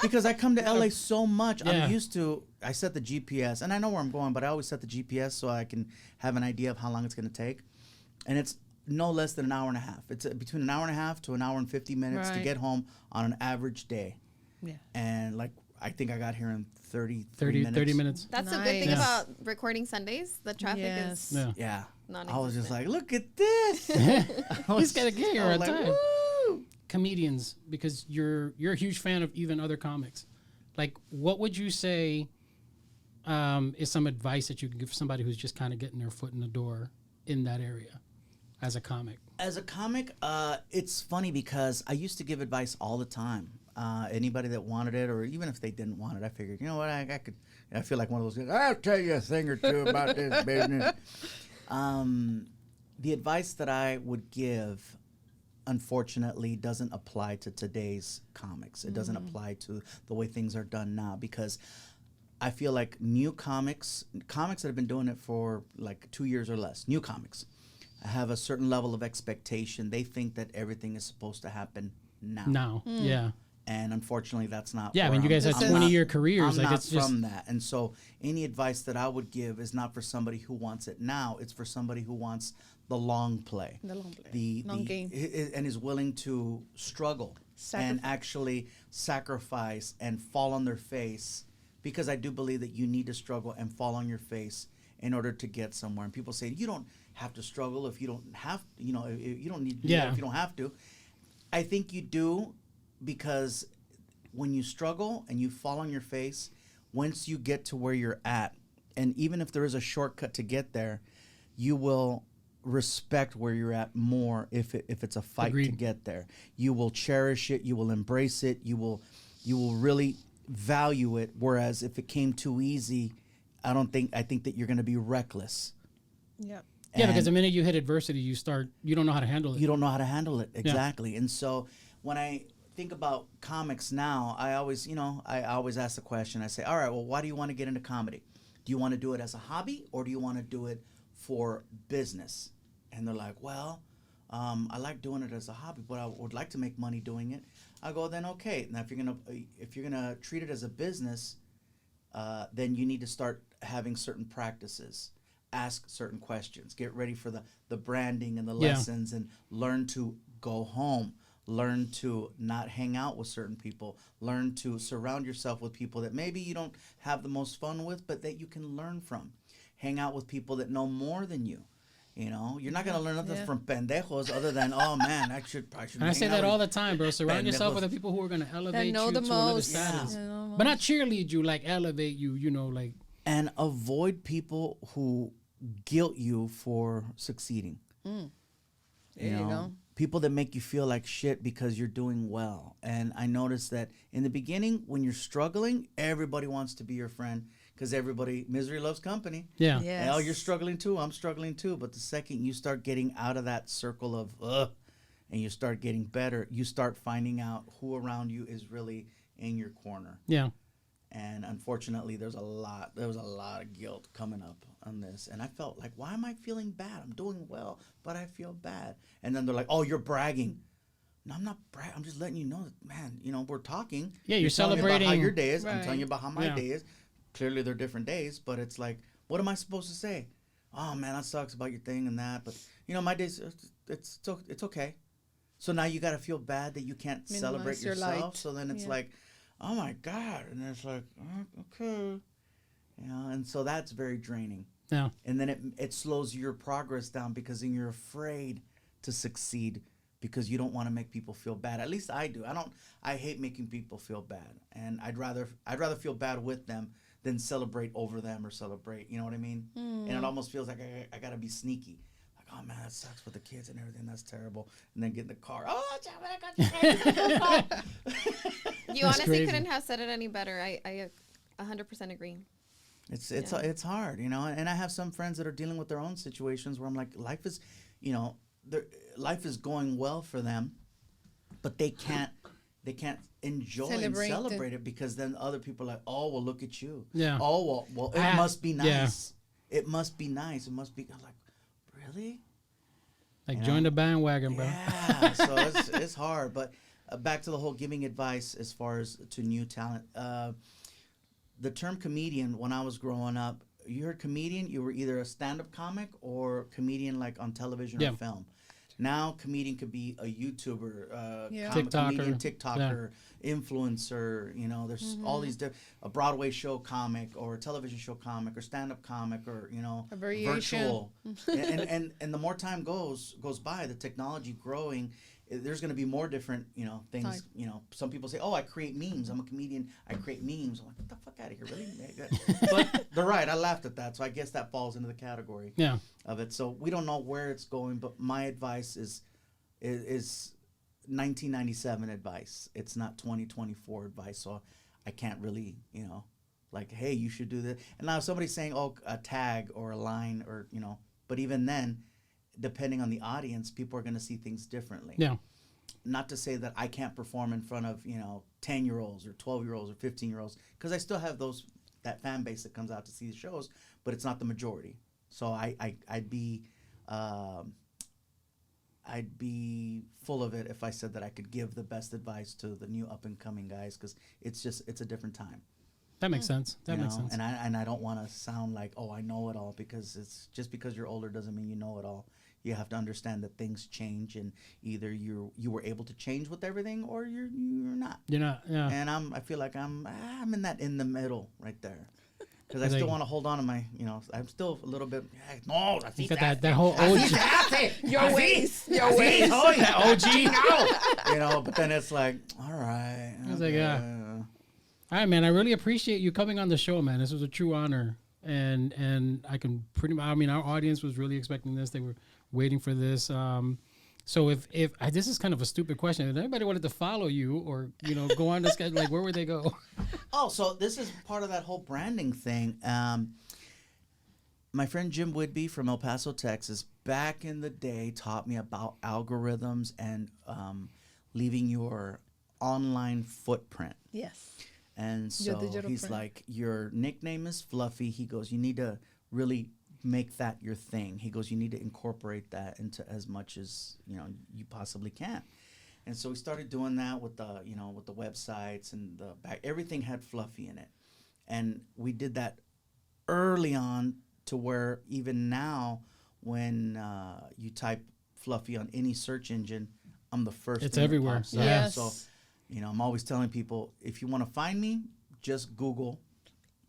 S1: Because I come to LA so much.
S2: Yeah.
S1: I'm used to, I set the GPS, and I know where I'm going, but I always set the GPS so I can have an idea of how long it's going to take. And it's no less than an hour and a half. It's between an hour and a half to an hour and 50 minutes to
S4: Right.
S1: get home on an average day.
S4: Yeah.
S1: And, like, I think I got here in 30
S2: 30 minutes.
S3: That's a good thing
S4: Nice.
S3: about recording Sundays. The traffic
S4: Yes.
S3: is
S2: Yeah.
S1: Yeah.
S3: non-existent.
S1: I was just like, look at this.
S2: He's gotta get here
S1: I was
S2: on
S1: like,
S2: time.
S1: woo.
S2: Comedians, because you're a huge fan of even other comics. Like, what would you say is some advice that you can give somebody who's just kind of getting their foot in the door in that area as a comic?
S1: As a comic, it's funny because I used to give advice all the time. Anybody that wanted it, or even if they didn't want it, I figured, you know what, I could. I feel like one of those guys. I'll tell you a thing or two about this business. The advice that I would give, unfortunately, doesn't apply to today's comics. It doesn't apply to the way things are done now, because I feel like new comics that have been doing it for like 2 years or less, new comics, have a certain level of expectation. They think that everything is supposed to happen now.
S2: Now, yeah.
S1: And unfortunately, that's not.
S2: Yeah, I
S1: where
S2: mean, you guys had
S1: I'm
S2: 20-year
S1: not-
S2: careers.
S1: I'm
S2: Like,
S1: not
S2: it's just
S1: from that, and so any advice that I would give is not for somebody who wants it now. It's for somebody who wants the long play,
S4: The long play.
S1: the
S4: Long game.
S1: and is willing to struggle and actually sacrifice and fall on their face, because I do believe that you need to struggle and fall on your face in order to get somewhere. And people say you don't have to struggle if you don't have, you know, if you don't need to do that if you don't have to. I think you do, because when you struggle and you fall on your face, once you get to where you're at, and even if there is a shortcut to get there, you will respect where you're at more if it's a fight to
S2: Agreed.
S1: get there. You will cherish it, you will embrace it, you will really value it, whereas if it came too easy, I think that you're going to be reckless.
S4: Yep.
S2: yeah, because
S1: And
S2: the minute you hit adversity, you don't know how to handle it.
S1: you don't know how to handle it exactly. And so when I think about comics now, I always ask the question. I say, all right, well, why do you want to get into comedy? Do you want to do it as a hobby, or do you want to do it for business? And they're like, well, I like doing it as a hobby, but I would like to make money doing it. I go, then okay. Now, if you're gonna treat it as a business, then you need to start having certain practices. ask certain questions. Get ready for the branding and the
S2: Yeah.
S1: lessons, and learn to go home. Learn to not hang out with certain people. Learn to surround yourself with people that maybe you don't have the most fun with, but that you can learn from. Hang out with people that know more than you. You know, you're not gonna learn nothing from pendejos other than, oh man, I should.
S2: And I say that all the time, bro. Surround yourself with the people who are gonna elevate
S4: know
S2: you
S4: the
S2: to another
S4: most.
S2: status,
S1: Yeah.
S2: but not cheerlead you, like elevate you. You know, like
S1: And avoid people who guilt you for succeeding.
S4: There you go.
S1: People that make you feel like shit because you're doing well. And I noticed that in the beginning, when you're struggling, everybody wants to be your friend, because misery loves company.
S2: yeah,
S4: Yes.
S1: Oh, you're struggling too. I'm struggling too. But the second you start getting out of that circle of and you start getting better, you start finding out who around you is really in your corner.
S2: yeah.
S1: And unfortunately, there was a lot of guilt coming up on this. And I felt like, why am I feeling bad? I'm doing well, but I feel bad. And then they're like, oh, you're bragging. No, I'm not bragging. I'm just letting you know that, man, we're talking.
S2: Yeah, you're
S1: telling me about
S2: celebrating.
S1: how your day is. I'm
S4: Right.
S1: telling you about how my
S2: Yeah.
S1: day is. Clearly, they're different days, but it's like, what am I supposed to say? Oh, man, that sucks about your thing and that. But, my days, it's okay. So now you got to feel bad that you can't
S4: Minimize
S1: celebrate
S4: your
S1: yourself.
S4: light.
S1: So then it's
S4: Yeah.
S1: like, oh my God. And it's like, okay. And so that's very draining.
S2: Yeah.
S1: And then it slows your progress down, because then you're afraid to succeed because you don't want to make people feel bad. At least I do. I hate making people feel bad. And I'd rather feel bad with them than celebrate over them or celebrate, you know what I mean? And it almost feels like I got to be sneaky. Oh man, that sucks with the kids and everything. That's terrible. And then get in the car. Oh,
S3: You
S2: That's
S3: honestly
S2: crazy.
S3: couldn't have said it any better. I 100% agree.
S1: It's hard, And I have some friends that are dealing with their own situations where I'm like, life is, life is going well for them, but they can't enjoy and celebrate it, because then other people are like, oh well, look at you.
S2: Yeah.
S1: Oh well, it must be nice.
S2: Yeah.
S1: It must be nice. It must be. I'm like, really?
S2: Like join the bandwagon, bro.
S1: Yeah, so it's hard. But back to the whole giving advice as far as to new talent. The term comedian, when I was growing up, you heard comedian, you were either a stand-up comic or comedian like on television or film. Now, comedian could be a YouTuber, comedian, TikToker, influencer. There's all these a Broadway show comic or a television show comic or stand-up comic or
S4: a variation.
S1: virtual. and the more time goes by, the technology growing. There's going to be more different, things.
S4: Time.
S1: Some people say, "Oh, I create memes. I'm a comedian. I create memes." I'm like, "Get the fuck out of here, really?" But they're right. I laughed at that, so I guess that falls into the category of it. So we don't know where it's going, but my advice is 1997 advice. It's not 2024 advice. So I can't really, like, hey, you should do this. And now somebody's saying, oh, a tag or a line or but even then, depending on the audience, people are going to see things differently.
S2: Yeah.
S1: Not to say that I can't perform in front of 10-year-olds or 12-year-olds or 15-year-olds, because I still have that fan base that comes out to see the shows, but it's not the majority. So I'd be full of it if I said that I could give the best advice to the new up and coming guys, because it's a different time.
S2: That makes sense. That makes sense.
S1: And I don't want to sound like, oh, I know it all, because it's just because you're older doesn't mean you know it all. You have to understand that things change, and either you were able to change with everything, or you're not.
S2: You're not. Yeah.
S1: And I feel like I'm in the middle right there, because I still want to hold on to my, I'm still a little bit. No,
S2: You got that whole OG.
S4: Your ways.
S1: Oh yeah,
S2: OG.
S1: no. But then it's like, all right.
S2: I was like, yeah. All right, man. I really appreciate you coming on the show, man. This was a true honor, and I can pretty much. I mean, our audience was really expecting this. They were waiting for this. So if this is kind of a stupid question, if anybody wanted to follow you or go on the schedule, like where would they go?
S1: Oh, so this is part of that whole branding thing. My friend Jim Woodby from El Paso, Texas, back in the day taught me about algorithms and leaving your online footprint.
S4: Yes.
S1: And so he's
S4: print.
S1: like, your nickname is Fluffy. He goes, you need to really make that your thing. He goes, you need to incorporate that into as much as you possibly can. And so we started doing that with the with the websites and the back. Everything had Fluffy in it, and we did that early on to where even now, when you type Fluffy on any search engine, I'm the first.
S2: It's
S1: thing that
S2: everywhere.
S1: pops up.
S2: Yeah.
S1: So, I'm always telling people, if you want to find me, just Google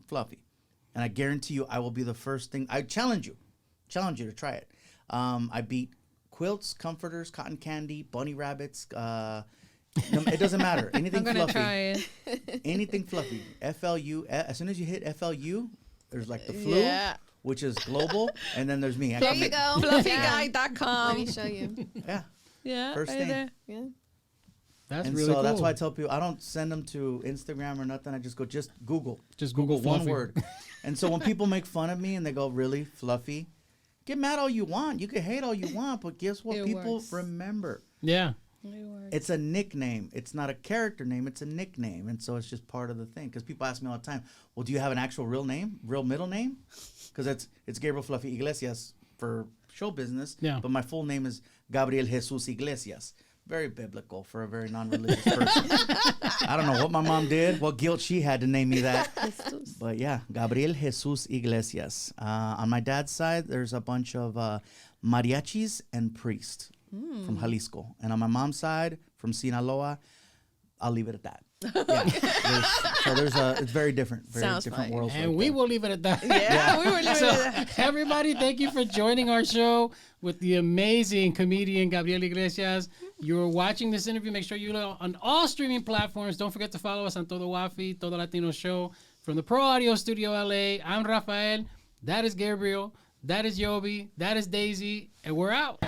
S1: Fluffy, and I guarantee you, I will be the first thing. I challenge you to try it. I beat quilts, comforters, cotton candy, bunny rabbits. It doesn't matter. Anything
S7: I'm gonna
S1: fluffy.
S7: try it.
S1: Anything fluffy. FLU. As soon as you hit FLU, there's like the flu, which is global, and then there's me.
S3: There you go.
S4: Fluffyguy.com.
S3: Let me show you.
S1: Yeah.
S7: Yeah,
S1: First
S7: right
S1: thing.
S7: there.
S3: Yeah.
S2: That's
S1: And
S2: really
S1: so
S2: cool.
S1: that's why I tell people I don't send them to Instagram or nothing. I just go, just Google.
S2: Just Google
S1: one
S2: Fluffy.
S1: word. And so when people make fun of me and they go, really, Fluffy? Get mad all you want. You can hate all you want, but guess what?
S7: It
S1: People
S7: works.
S1: remember.
S2: Yeah.
S1: It's a nickname. It's not a character name. It's a nickname. And so it's just part of the thing. Because people ask me all the time, well, do you have an actual real name? Real middle name? Because it's Gabriel Fluffy Iglesias for show business.
S2: Yeah.
S1: But my full name is Gabriel Jesus Iglesias. Very biblical for a very non-religious person. I don't know what my mom did, what guilt she had to name me that. But yeah, Gabriel Jesus Iglesias. On my dad's side, there's a bunch of mariachis and priests from Jalisco. And on my mom's side, from Sinaloa, I'll leave it at that. Yeah. It's very different. Very
S4: Sounds
S1: different
S4: fine.
S1: worlds.
S2: And
S1: right
S2: we
S1: there.
S2: will leave it at that.
S4: Yeah, we were living
S2: So,
S4: that.
S2: everybody, thank you for joining our show with the amazing comedian Gabriel Iglesias. You're watching this interview. Make sure you look on all streaming platforms. Don't forget to follow us on Todo Wafi, Todo Latino Show. From the Pro Audio Studio LA, I'm Rafael. That is Gabriel. That is Yobi. That is Daisy. And we're out.